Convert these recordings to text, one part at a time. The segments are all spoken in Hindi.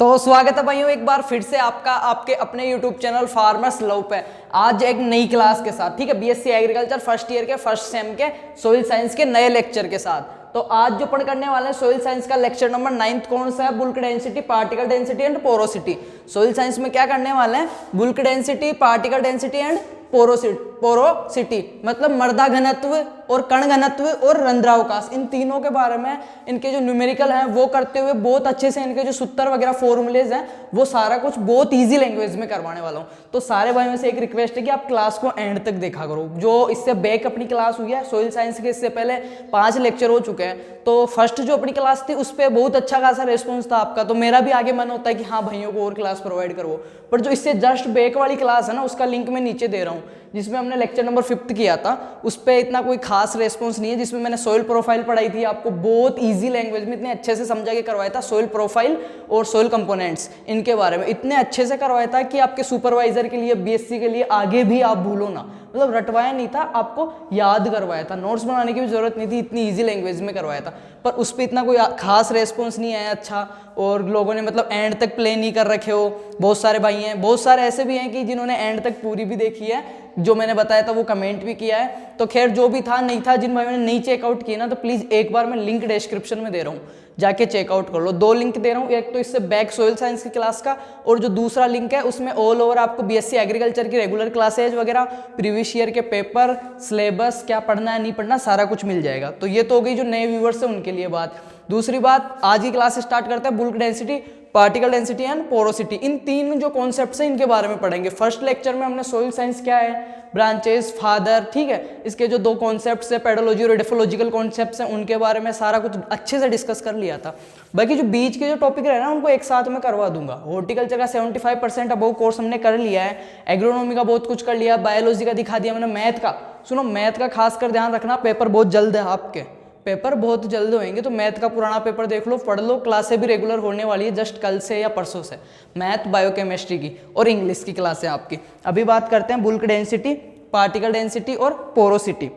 तो स्वागत है भाइयों एक बार फिर से आपका आपके अपने YouTube चैनल फार्मर्स लव पे। आज एक नई क्लास के साथ, ठीक है, बीएससी एग्रीकल्चर फर्स्ट ईयर के फर्स्ट सेम के सोइल साइंस के नए लेक्चर के साथ। तो आज जो पढ़ करने वाले हैं सोइल साइंस का लेक्चर नंबर 9 कौन सा है? Bulk density, particle density and porosity. Soil science में क्या करने वाले हैं? Bulk density, particle density and porosity मतलब मृदा घनत्व और कण घनत्व और रंध्रावकाश, इन तीनों के बारे में इनके जो न्यूमेरिकल हैं वो करते हुए बहुत अच्छे से इनके जो सूत्र वगैरह फॉर्मूलेज हैं वो सारा कुछ बहुत इजी लैंग्वेज में करवाने वाला हूँ। तो सारे भाई में से एक रिक्वेस्ट है कि आप क्लास को एंड तक देखा करो। जो इससे बैक अपनी क्लास हुई है सोइल साइंस के, इससे पहले 5 लेक्चर हो चुके हैं। तो फर्स्ट जो अपनी क्लास थी उस पर बहुत अच्छा खासा रिस्पॉन्स था आपका, तो मेरा भी आगे मन होता है कि हाँ भाइयों को और क्लास प्रोवाइड करो। पर जो इससे जस्ट बैक वाली क्लास है ना, उसका लिंक मैं नीचे दे रहा हूँ, जिसमें हमने लेक्चर नंबर 5 किया था। उस पर इतना कोई खास रेस्पॉन्स नहीं है। जिसमें मैंने सोइल प्रोफाइल पढ़ाई थी, आपको बहुत इजी लैंग्वेज में इतने अच्छे से समझा के करवाया था। सोइल प्रोफाइल और सोइल कंपोनेंट्स इनके बारे में इतने अच्छे से करवाया था कि आपके सुपरवाइजर के लिए, बीएससी के लिए आगे भी आप भूलो ना। मतलब रटवाया नहीं था, आपको याद करवाया था, नोट्स बनाने की भी जरूरत नहीं थी, इतनी इजी लैंग्वेज में करवाया था। पर उस पर इतना कोई खास रेस्पॉन्स नहीं आया अच्छा, और लोगों ने मतलब एंड तक प्ले नहीं कर रखे हो। बहुत सारे भाई हैं, बहुत सारे ऐसे भी हैं कि जिन्होंने एंड तक पूरी भी देखी है, जो मैंने बताया था वो कमेंट भी किया है। तो खैर जो भी था नहीं था, जिन भाइयों ने नहीं चेकआउट किया ना, तो प्लीज़ एक बार मैं लिंक डिस्क्रिप्शन में दे रहा हूँ, जाके चेकआउट कर लो। 2 लिंक दे रहा हूँ, एक तो इससे बैक सोइल साइंस की क्लास का, और जो दूसरा लिंक है उसमें ऑल ओवर आपको बीएससी एग्रीकल्चर की रेगुलर क्लासेज वगैरह, प्रीवियस ईयर के पेपर, सिलेबस, क्या पढ़ना है नहीं पढ़ना, सारा कुछ मिल जाएगा। तो ये तो हो गई जो नए व्यूवर्स हैं उनके लिए बात। दूसरी बात, आज की क्लास स्टार्ट करते हैं bulk density, particle density and porosity. इन 3 जो कॉन्सेप्ट्स हैं इनके बारे में पढ़ेंगे। फर्स्ट लेक्चर में हमने सोइल साइंस क्या है, ब्रांचेस, फादर, ठीक है, इसके जो 2 कॉन्सेप्ट्स है, पेडोलॉजी और एडिफोलॉजिकल कॉन्सेप्ट्स हैं, उनके बारे में सारा कुछ अच्छे से डिस्कस कर लिया था। बाकी जो बीच के जो टॉपिक रहे ना उनको एक साथ में करवा दूंगा। हॉर्टिकल्चर का 75% अबव कोर्स हमने कर लिया है, एग्रोनॉमी का बहुत कुछ कर लिया, बायोलॉजी का दिखा दिया मैंने, मैथ का सुनो, मैथ का खास कर ध्यान रखना, पेपर बहुत जल्द है आपके, पेपर बहुत जल्द होंगे। तो मैथ का पुराना पेपर देख लो, पढ़ लो, क्लासें भी रेगुलर होने वाली है जस्ट कल से या परसों से, मैथ, बायोकेमिस्ट्री की और इंग्लिश की क्लासें आपकी। अभी बात करते हैं बुल्क डेंसिटी, पार्टिकल डेंसिटी और पोरोसिटी।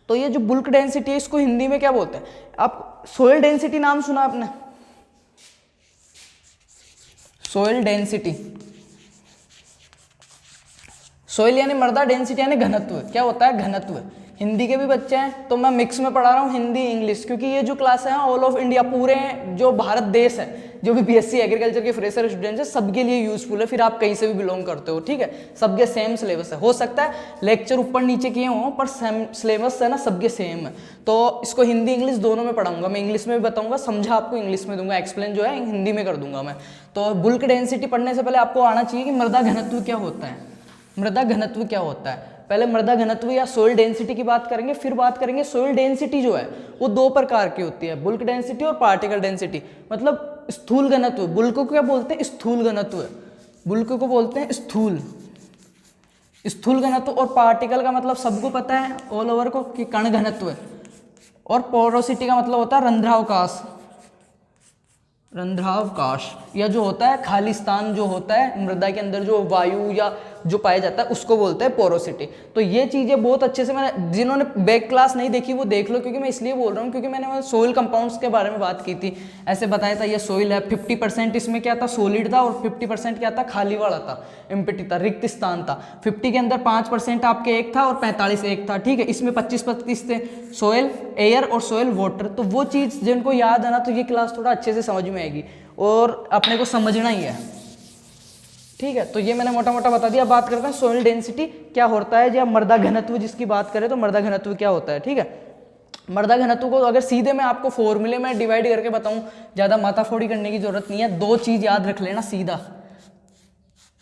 तो ये जो बुल्क डेंसिटी है इसको हिंदी में क्या बोलते हैं? आप सोइल डेंसिटी नाम सुना आपने? सोइल डेंसिटी, सोइल यानी मृदा, डेंसिटी यानी घनत्व। क्या होता है? घनत्व। हिंदी के भी बच्चे हैं तो मैं मिक्स में पढ़ा रहा हूँ, हिंदी इंग्लिश, क्योंकि ये जो क्लास है ऑल ऑफ इंडिया, पूरे जो भारत देश है, जो भी बीएससी एग्रीकल्चर के फ्रेशर स्टूडेंट्स हैं सबके लिए यूजफुल है। फिर आप कहीं से भी बिलोंग करते हो, ठीक है, सबके सेम सिलेबस है। हो सकता है लेक्चर ऊपर नीचे किए हों पर सिलेबस है ना सबके सेम है। तो इसको हिंदी इंग्लिश दोनों में पढ़ाऊंगा मैं, इंग्लिश में भी बताऊंगा, समझा आपको इंग्लिश में दूंगा, एक्सप्लेन जो है हिंदी में कर दूंगा मैं। तो बुल्क डेंसिटी पढ़ने से पहले आपको आना चाहिए कि मृदा घनत्व क्या होता है। मृदा घनत्व क्या होता है? पहले मृदा घनत्व या सोइल डेंसिटी की बात करेंगे, फिर बात करेंगे सोइल डेंसिटी जो है वो 2 प्रकार की होती है, बुल्क डेंसिटी और पार्टिकल डेंसिटी। मतलब स्थूल घनत्व, बुल्क को क्या बोलते हैं? स्थूल घनत्व, बुल्क को बोलते हैं स्थूल, स्थूल घनत्व। और पार्टिकल का मतलब सबको पता है ऑल ओवर को कि कण घनत्व, और पोरोसिटी का मतलब होता है रंध्रावकाश, रंध्रावकाश, या जो होता है खालिस्तान जो होता है मृदा के अंदर, जो वायु या जो पाया जाता है उसको बोलते हैं पोरोसिटी। तो ये चीज़ें बहुत अच्छे से, मैंने जिन्होंने बैक क्लास नहीं देखी वो देख लो, क्योंकि मैं इसलिए बोल रहा हूँ क्योंकि मैंने सोइल कंपाउंड्स के बारे में बात की थी, ऐसे बताया था ये सोइल है, 50% इसमें क्या था? सॉलिड था, और 50% क्या था? खाली वाला था, एम्प्टी था, रिक्त स्थान था। 50 के अंदर 5% आपके एक था और 45 एक था, ठीक है। इसमें 25-25 थे, सोइल एयर और सोइल वाटर। तो वो चीज़ जिनको याद है ना, तो ये क्लास थोड़ा अच्छे से समझ में आएगी और अपने को समझना ही है, ठीक है। तो ये मैंने मोटा मोटा बता दिया। बात करते हैं सोइल डेंसिटी क्या होता है, या मृदा घनत्व जिसकी बात करें तो मृदा घनत्व क्या होता है, ठीक है। मृदा घनत्व को अगर सीधे मैं आपको फॉर्मूले में डिवाइड करके बताऊं, ज़्यादा माथाफोड़ी करने की जरूरत नहीं है, 2 चीज़ याद रख लेना सीधा।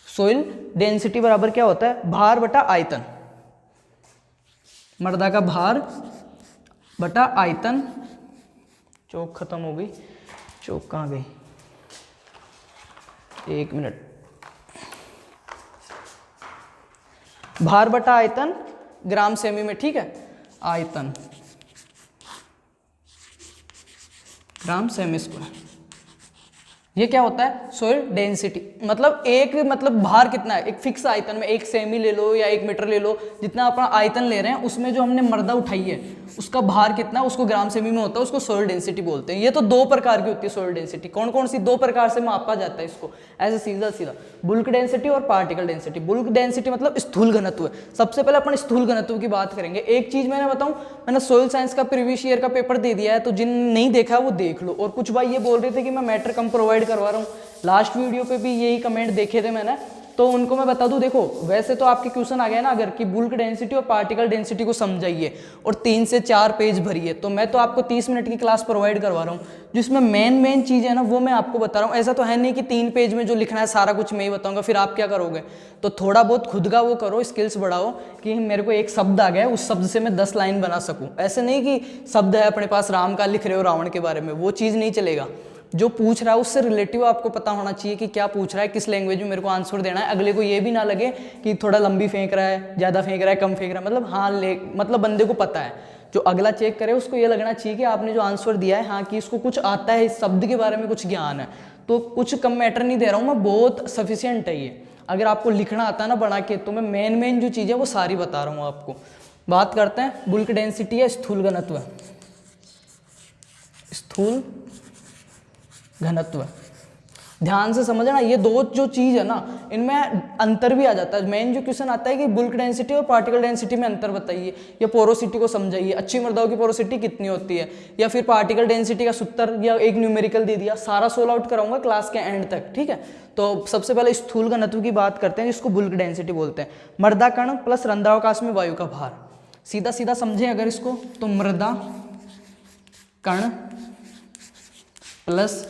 सोइल डेंसिटी बराबर क्या होता है? भार बटा आयतन, मृदा का भार बटा आयतन। चौक खत्म हो गई, चौक कहाँ गई? 1 मिनट। भार बटा आयतन ग्राम सेमी में, ठीक है, आयतन ग्राम सेमी स्क्वायर। ये क्या होता है? Soil density. मतलब मतलब भार कितना है, एक फिक्स आयतन में, 1 सेमी ले लो या 1 मीटर ले लो, जितना अपना आयतन ले रहे हैं उसमें जो हमने मृदा उठाई है उसका भार कितना, उसको ग्राम सेमी में होता है, उसको सोइल डेंसिटी बोलते हैं। ये तो दो प्रकार की होती है सोइल डेंसिटी। कौन कौन सी? दो प्रकार से मापा जाता है इसको, ऐसे सीधा सीधा, बुल्क डेंसिटी और पार्टिकल डेंसिटी। बुल्क डेंसिटी मतलब स्थूल घनत्व है। सबसे पहले अपन स्थूल घनत्व की बात करेंगे। एक चीज मैंने बताऊं, मैंने सोइल साइंस का प्रीवियस ईयर का पेपर दे दिया है, तो जिन नहीं देखा वो देख लो। और कुछ भाई ये बोल रहे थे कि मैं मैटर कम प्रोवाइड करवा रहा हूँ, लास्ट वीडियो पे भी यही कमेंट देखे थे मैंने, तो उनको मैं बता दूं, देखो वैसे तो आपके क्वेश्चन आ गया ना अगर कि बुल्क डेंसिटी और पार्टिकल डेंसिटी को समझाइए और 3 से 4 पेज भरिए, तो मैं तो आपको 30 मिनट की क्लास प्रोवाइड करवा रहा हूँ, जिसमें मेन चीज़ है ना वो मैं आपको बता रहा हूँ। ऐसा तो है नहीं कि 3 पेज में जो लिखना है सारा कुछ मैं ही बताऊंगा, फिर आप क्या करोगे? तो थोड़ा बहुत खुद का वो करो, स्किल्स बढ़ाओ कि मेरे को एक शब्द आ गया, उस शब्द से मैं 10 लाइन बना सकूँ। ऐसे नहीं कि शब्द है अपने पास, राम का लिख रहे हो रावण के बारे में, वो चीज़ नहीं चलेगा। जो पूछ रहा है उससे रिलेटिव आपको पता होना चाहिए कि क्या पूछ रहा है, किस लैंग्वेज में मेरे को आंसर देना है। अगले को ये भी ना लगे कि थोड़ा लंबी फेंक रहा है, ज़्यादा फेंक रहा है, कम फेंक रहा है, मतलब हाँ मतलब बंदे को पता है। जो अगला चेक करे उसको ये लगना चाहिए कि आपने जो आंसर दिया है हाँ कि इसको कुछ आता है, इस शब्द के बारे में कुछ ज्ञान है। तो कुछ कम मैटर नहीं दे रहा हूँ मैं, बहुत सफिशियंट है ये। अगर आपको लिखना आता है ना बना के, तो मैं मेन जो चीज़ है वो सारी बता रहा हूँ आपको। बात करते हैं बुल्क डेंसिटी है, स्थूल घनत्व। स्थूल घनत्व ध्यान से समझना, ये दो जो चीज है ना इनमें अंतर भी आ जाता है। मेन जो क्वेश्चन आता है कि बुल्क डेंसिटी और पार्टिकल डेंसिटी में अंतर बताइए, या पोरोसिटी को समझाइए, अच्छी मृदाओं की पोरोसिटी कितनी होती है, या फिर पार्टिकल डेंसिटी का सूत्र या एक न्यूमेरिकल दे दिया, सारा सोल्व आउट कराऊंगा क्लास के एंड तक, ठीक है। तो सबसे पहले स्थूल घनत्व की बात करते हैं, जिसको बुल्क डेंसिटी बोलते हैं। मृदा कण प्लस रंध्रावकाश में वायु का भार। सीधा सीधा समझे अगर इसको, तो मृदा कण प्लस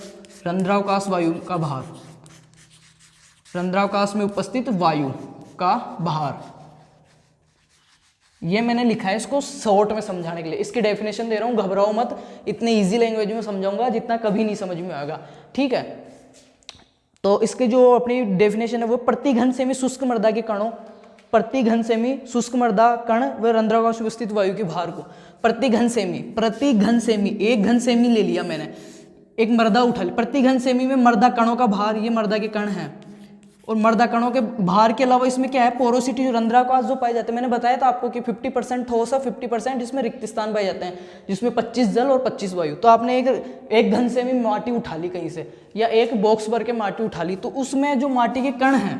रंध्रावकाश वायु का भार, रंध्रावकाश में उपस्थित वायु का भार, ये मैंने लिखा है इसको शॉर्ट में समझाने के लिए। इसकी डेफिनेशन दे रहा हूं, घबराओ मत, इतने इजी लैंग्वेज में समझाऊंगा जितना कभी नहीं समझ में आएगा, ठीक है। तो इसके जो अपनी डेफिनेशन है वो, प्रति घन सेमी शुष्क मृदा के कणों, प्रति घन सेमी शुष्क मृदा कण व रंध्रावकाश में उपस्थित वायु के भार को, प्रति घन सेमी, एक घन सेमी ले लिया मैंने, एक मृदा उठा ली, प्रति घन सेमी में मृदा कणों का भार, ये मृदा के कण हैं, और मृदा कणों के भार के अलावा इसमें क्या है, पोरोसिटी, जो रंध्रावकाश जो पाए जाते हैं, मैंने बताया था आपको कि 50% ठोस है, 50% इसमें रिक्त स्थान पाए जाते हैं, जिसमें 25 जल और 25 वायु। तो आपने एक घन सेमी माटी उठा ली कहीं से, या एक बॉक्स भर के माटी उठा ली, तो उसमें जो माटी के कण हैं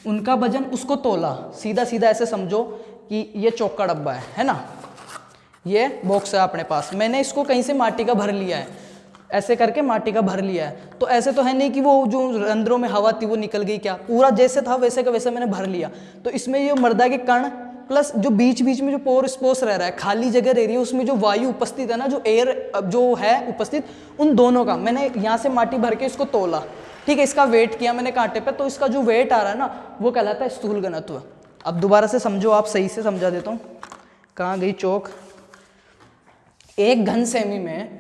उनका वजन, उसको तोला। सीधा सीधा ऐसे समझो कि ये चौका डब्बा है ना, ये बॉक्स है अपने पास, मैंने इसको कहीं से माटी का भर लिया है, ऐसे करके माटी का भर लिया है। तो ऐसे तो है नहीं कि वो जो रंध्रों में हवा थी वो निकल गई, क्या पूरा जैसे था वैसे का वैसे मैंने भर लिया। तो इसमें ये मृदा के कण प्लस जो बीच बीच में जो पोर स्पोर्स रह रहा है, खाली जगह रह रही है, उसमें जो वायु उपस्थित है ना, जो एयर जो है उपस्थित, उन दोनों का मैंने यहाँ से माटी भर के इसको तोला, ठीक है। इसका वेट किया मैंने कांटे पे, तो इसका जो वेट आ रहा है ना वो कहलाता है स्थूल घनत्व। अब दोबारा से समझो, आप सही से समझा देता हूँ, कहाँ गई चौक। एक घन सेमी में,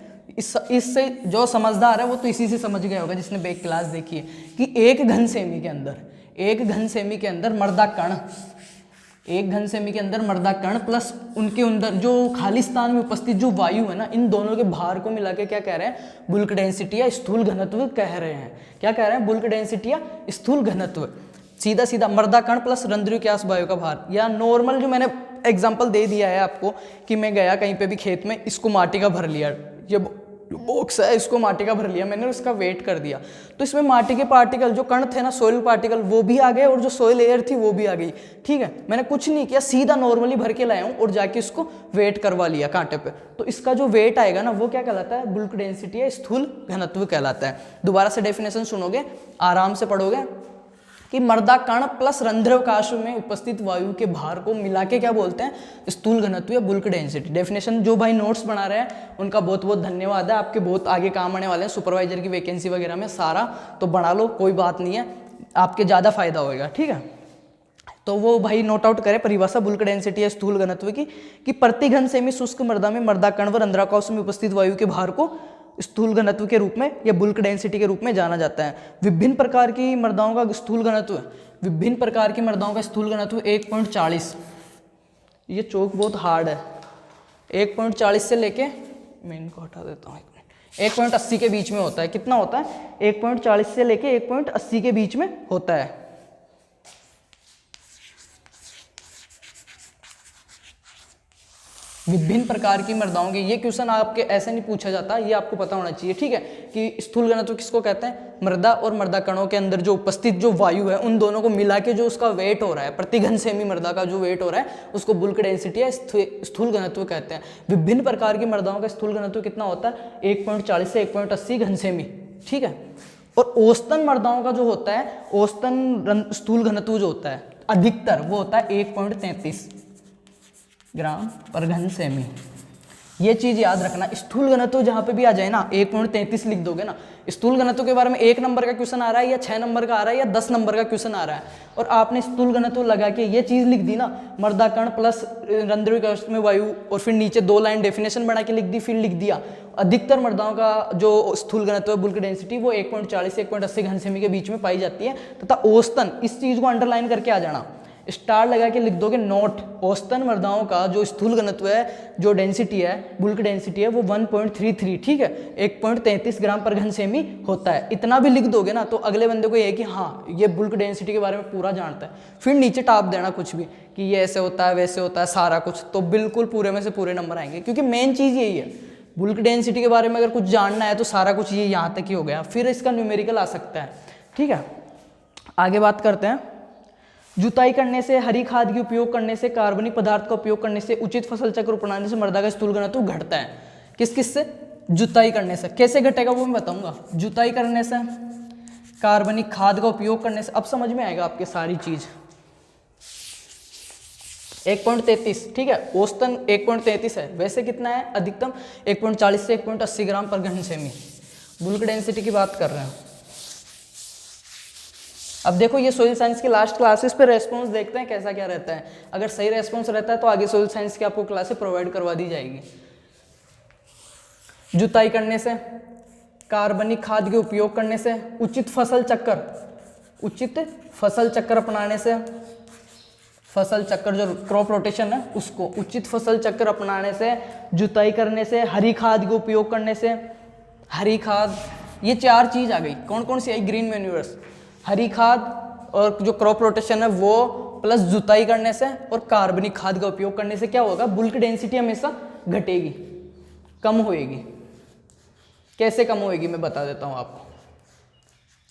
इससे जो समझदार है वो तो इसी से समझ गया होगा जिसने बेक क्लास देखी है, कि एक घन सेमी के अंदर मृदा कण, एक घन सेमी के अंदर मृदा कण प्लस उनके अंदर जो खाली स्थान में उपस्थित जो वायु है ना, इन दोनों के भार को मिला के क्या कह रहे हैं, बुल्क डेंसिटी या स्थूल घनत्व कह रहे हैं। क्या कह रहे हैं, बुल्क डेंसिटी या स्थूल घनत्व। सीधा सीधा मृदा कण प्लस रंध्रावकाश वायु का भार, या नॉर्मल जो मैंने एग्जाम्पल दे दिया है आपको कि मैं गया कहीं पे भी खेत में, इसको माटी का भर लिया, ये बॉक्स है, इसको माटी का भर लिया मैंने, उसका वेट कर दिया, तो इसमें माटी के पार्टिकल जो कण थे ना, सोइल पार्टिकल, वो भी आ गए और जो सोइल एयर थी वो भी आ गई, ठीक है। मैंने कुछ नहीं किया, सीधा नॉर्मली भर के लाया हूँ और जाके इसको वेट करवा लिया कांटे पे। तो इसका जो वेट आएगा ना वो क्या कहलाता है, बुल्क डेंसिटी या स्थूल घनत्व कहलाता है। दोबारा से डेफिनेशन सुनोगे, आराम से पढ़ोगे, कि मृदा कण प्लस रंध्रावकाश में उपस्थित वायु के भार को मिला के क्या बोलते हैं, स्थूल घनत्व या बुल्क डेंसिटी। डेफिनेशन जो भाई नोट्स बना रहे हैं उनका बहुत बहुत धन्यवाद है, आपके बहुत आगे काम आने वाले हैं, सुपरवाइजर की वैकेंसी वगैरह में सारा, तो बना लो, कोई बात नहीं है, आपके ज़्यादा फायदा होगा, ठीक है। तो वो भाई नोट आउट करें परिभाषा बुल्क डेंसिटी या स्थूल घनत्व की, कि प्रति घन सेमी शुष्क मृदा में मृदा कण व रंध्रावकाश में उपस्थित वायु के भार को स्थूल घनत्व के रूप में या बुल्क डेंसिटी के रूप में जाना जाता है। विभिन्न प्रकार की मृदाओं का स्थूल घनत्व, विभिन्न प्रकार की मृदाओं का स्थूल घनत्व 1.40, ये चौक बहुत हार्ड है, 1.40 से लेके, मैं इनको हटा देता हूँ 1.80 के बीच में होता है। कितना होता है, 1.40 से लेके 1.80 के बीच में होता है। विभिन्न प्रकार की मृदाओं की, ये क्वेश्चन आपके ऐसे नहीं पूछा जाता, ये आपको पता होना चाहिए, ठीक है, कि स्थूल घनत्व किसको कहते हैं, मृदा और मृदा कणों के अंदर जो उपस्थित जो वायु है उन दोनों को मिला के जो उसका वेट हो रहा है, प्रति घन सेमी मृदा का जो वेट हो रहा है उसको बुल्क डेंसिटी या स्थूल घनत्व कहते हैं। विभिन्न प्रकार की मृदाओं का स्थूल घनत्व कितना होता है, 1.40 से 1.80 घन सेमी, ठीक है। और औसतन मृदाओं का जो होता है, औसतन स्थूल घनत्व जो होता है अधिकतर वो होता है 1.33 ग्राम पर घन सेमी। ये चीज याद रखना, स्थूल घनत्व जहां पे भी आ जाए ना 1.33 लिख दोगे ना, स्थूल घनत्व के बारे में 1 नंबर का क्वेश्चन आ रहा है या 6 नंबर का आ रहा है या 10 नंबर का क्वेश्चन आ रहा है, और आपने स्थूल घनत्व लगा के ये चीज लिख दी ना, मृदा कण प्लस रंध्रीय कवच में वायु, और फिर नीचे 2 लाइन डेफिनेशन बना के लिख दी, फिर लिख दिया अधिकतर मृदाओं का जो स्थूल घनत्व है बुल्क डेंसिटी वो 1.40 से 1.80 घन सेमी के बीच में पाई जाती है, तथा औसतन, इस चीज को अंडरलाइन करके आ जाना, स्टार लगा के लिख दोगे नोट, औसतन मृदाओं का जो स्थूल घनत्व है, जो डेंसिटी है, बुल्क डेंसिटी है वो 1.33, ठीक है, 1.33 ग्राम पर घन सेमी होता है। इतना भी लिख दोगे ना तो अगले बंदे को ये कि हाँ ये बुल्क डेंसिटी के बारे में पूरा जानता है, फिर नीचे टाप देना कुछ भी कि ये ऐसे होता है वैसे होता है सारा कुछ, तो बिल्कुल पूरे में से पूरे नंबर आएंगे, क्योंकि मेन चीज़ यही है, बुल्क डेंसिटी के बारे में अगर कुछ जानना है तो सारा कुछ ये यहाँ तक ही हो गया, फिर इसका न्यूमेरिकल आ सकता है, ठीक है। आगे बात करते हैं, जुताई करने से, हरी खाद की उपयोग करने से, कार्बनिक पदार्थ का उपयोग करने से, उचित फसल चक्र अपनाने से मृदा का स्थूल घनत्व घटता है। किस किस से, जुताई करने से। कैसे घटेगा वो मैं बताऊंगा। जुताई करने से, कार्बनिक खाद का उपयोग करने से, अब समझ में आएगा आपके सारी चीज। 1.33, ठीक है, औसतन 1.33 है, वैसे कितना है अधिकतम 1.40 से 1.80 ग्राम पर घन सेमी। बुल्क डेंसिटी की बात कर रहे हैं। अब देखो ये सोइल साइंस की लास्ट क्लासेस पे रेस्पॉन्स देखते हैं कैसा क्या रहता है, अगर सही रेस्पॉन्स रहता है तो आगे सोइल साइंस की आपको क्लासेस प्रोवाइड करवा दी जाएगी। जुताई करने से, कार्बनिक खाद के उपयोग करने से, उचित फसल चक्र अपनाने से, फसल चक्र जो क्रॉप रोटेशन है उसको, उचित फसल चक्र अपनाने से, जुताई करने से, हरी खाद के उपयोग करने से, हरी खाद, ये 4 चीज आ गई। कौन कौन सी आई, ग्रीन मैन्यूर्स, हरी खाद और जो क्रॉप रोटेशन है वो, प्लस जुताई करने से और कार्बनिक खाद का उपयोग करने से क्या होगा, बुल्क डेंसिटी हमेशा घटेगी, कम होएगी। कैसे कम होएगी मैं बता देता हूं आपको।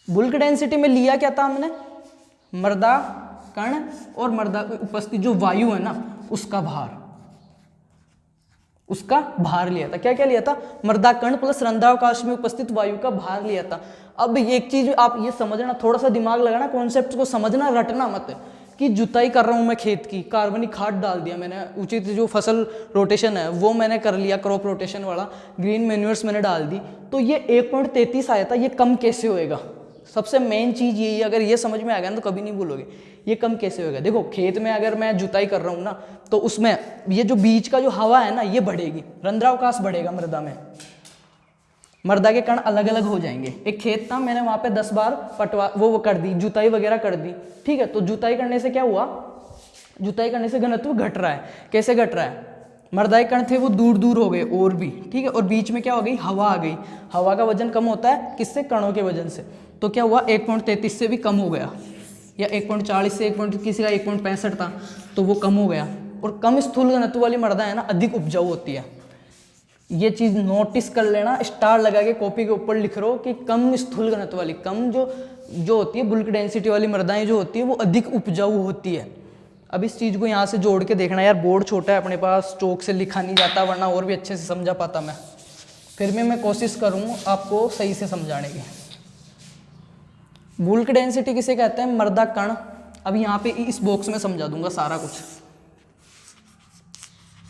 बुल्क डेंसिटी में लिया क्या था हमने, मृदा कण और मृदा की उपस्थित जो वायु है ना उसका भार लिया था। क्या क्या लिया था, मृदा कण प्लस रंध्रावकाश में उपस्थित वायु का भार लिया था। अब एक चीज आप ये समझना, थोड़ा सा दिमाग लगाना, कॉन्सेप्ट को समझना, रटना मत कि जुताई कर रहा हूं मैं खेत की, कार्बनिक खाद डाल दिया मैंने, उचित जो फसल रोटेशन है वो मैंने कर लिया, क्रॉप रोटेशन वाला, ग्रीन मैन्यूर्स मैंने डाल दी, तो ये 1.33 आया था, ये कम कैसे होएगा। सबसे मेन चीज यही है, अगर ये समझ में आ गया ना तो कभी नहीं भूलोगे ये कम कैसे होगा। देखो खेत में अगर मैं जुताई कर रहा हूँ ना तो उसमें ये जो बीच का जो हवा है ना ये बढ़ेगी, रंध्रावकाश बढ़ेगा मृदा में, मृदा के कण अलग अलग हो जाएंगे। एक खेत था, मैंने वहां पे 10 बार वो कर दी, जुताई वगैरह कर दी, ठीक है। तो जुताई करने से क्या हुआ, जुताई करने से घनत्व घट रहा है। कैसे घट रहा है, मृदा के कण थे वो दूर दूर हो गए और भी, ठीक है, और बीच में क्या हो गई, हवा आ गई। हवा का वजन कम होता है किससे, कणों के वजन से, तो क्या हुआ 1.33 से भी कम हो गया, या 1.40 से किसी का 1.65 था तो वो कम हो गया। और कम स्थूल घनत्व वाली मृदा है ना अधिक उपजाऊ होती है। ये चीज नोटिस कर लेना, स्टार लगा के कॉपी के ऊपर लिख रहो कि कम स्थूल घनत्व वाली, कम जो होती है बुल्क डेंसिटी वाली मृदाएं जो होती है वो अधिक उपजाऊ होती है। अब इस चीज को यहाँ से जोड़ के देखना, यार बोर्ड छोटा है अपने पास, चौक से लिखा नहीं जाता, वरना और भी अच्छे से समझा पाता मैं, फिर भी मैं कोशिश करूँ आपको सही से समझाने की। बुल्क डेंसिटी किसे कहते हैं, मृदा कण। अब यहाँ पे इस बॉक्स में समझा दूंगा सारा कुछ।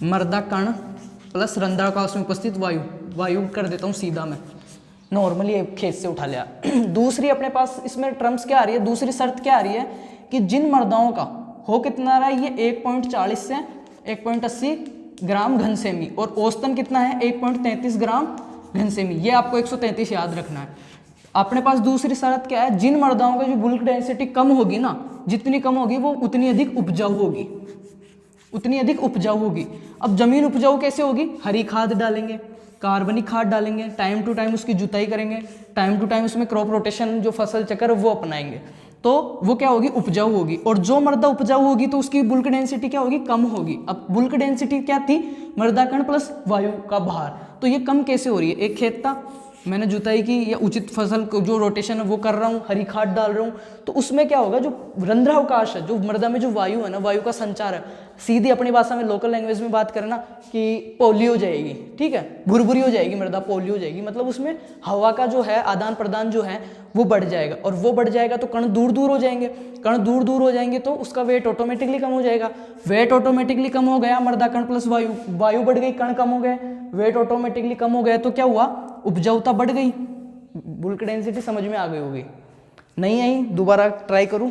मृदा कण प्लस रंध्रावकाश में उपस्थित वायु कर देता हूँ सीधा मैं, नॉर्मली खेत से उठा लिया। दूसरी अपने पास इसमें टर्म्स क्या आ रही है, दूसरी शर्त क्या आ रही है कि जिन मृदाओं का हो कितना रहा है, ये 1.40 से 1.80 ग्राम घन सेमी, और औसतन कितना है 1.33 ग्राम घन सेमी। ये आपको 133 याद रखना है। अपने पास दूसरी शर्त क्या है, जिन मृदाओं का जो बुल्क डेंसिटी कम होगी ना, जितनी कम होगी वो उतनी अधिक उपजाऊ होगी, उतनी अधिक उपजाऊ होगी। अब जमीन उपजाऊ कैसे होगी, हरी खाद डालेंगे, कार्बनिक खाद डालेंगे, टाइम टू टाइम उसकी जुताई करेंगे, टाइम टू टाइम उसमें क्रॉप रोटेशन जो फसल चक्र वो अपनाएंगे, तो वो क्या होगी, उपजाऊ होगी। और जो मृदा उपजाऊ होगी तो उसकी बुल्क डेंसिटी क्या होगी, कम होगी। अब बुल्क डेंसिटी क्या थी, मृदा कण प्लस वायु का भार। तो ये कम कैसे हो रही है, एक खेत था, मैंने जुताई की या उचित फसल को जो रोटेशन है वो कर रहा हूँ, हरी खाद डाल रहा हूँ, तो उसमें क्या होगा, जो रंध्रावकाश है, जो मृदा में जो वायु है ना, वायु का संचार है, सीधी अपनी भाषा में लोकल लैंग्वेज में बात करें ना कि पोली हो जाएगी, ठीक है, भुरभुरी हो जाएगी मृदा, पोली हो जाएगी, मतलब उसमें हवा का जो है आदान प्रदान जो है वो बढ़ जाएगा। और वो बढ़ जाएगा तो कण दूर दूर हो जाएंगे, कण दूर दूर हो जाएंगे तो उसका वेट ऑटोमेटिकली कम हो जाएगा। वेट ऑटोमेटिकली कम हो गया, मृदा कण प्लस वायु, वायु बढ़ गई, कण कम हो गए, वेट ऑटोमेटिकली कम हो गया, तो क्या हुआ, उपजाऊता बढ़ गई। बुल्क डेंसिटी समझ में आ गई होगी, नहीं आई, दोबारा ट्राई करूं,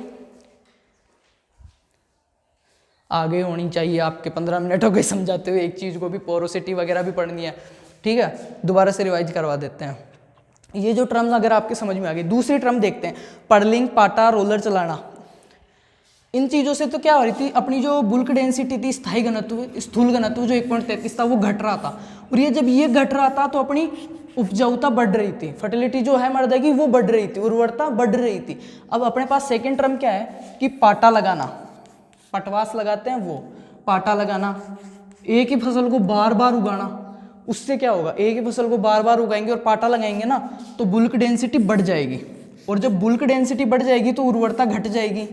आगे होनी चाहिए आपके 15 मिनट हो गए समझाते हुए, एक चीज को भी पोरोसिटी वगैरह भी पढ़नी है, ठीक है, दोबारा से रिवाइज करवा देते हैं। ये जो टर्म्स अगर आपके समझ में आ गई, दूसरी टर्म देखते हैं, पर्लिंग, पाटा, रोलर चलाना। इन चीजों से तो क्या हो रही थी, अपनी जो बुल्क डेंसिटी थी, स्थायी घनत्व, स्थूल घनत्व जो 1.33 था वो घट रहा था, और ये जब ये घट रहा था तो अपनी उपजाऊता बढ़ रही थी, फर्टिलिटी जो है मृदा की वो बढ़ रही थी, उर्वरता बढ़ रही थी। अब अपने पास सेकेंड टर्म क्या है कि पाटा लगाना, पटवास लगाते हैं वो, पाटा लगाना, एक ही फसल को बार बार उगाना, उससे क्या होगा, एक ही फसल को बार बार उगाएंगे और पाटा लगाएंगे ना तो बुल्क डेंसिटी बढ़ जाएगी, और जब बुल्क डेंसिटी बढ़ जाएगी तो उर्वरता घट जाएगी।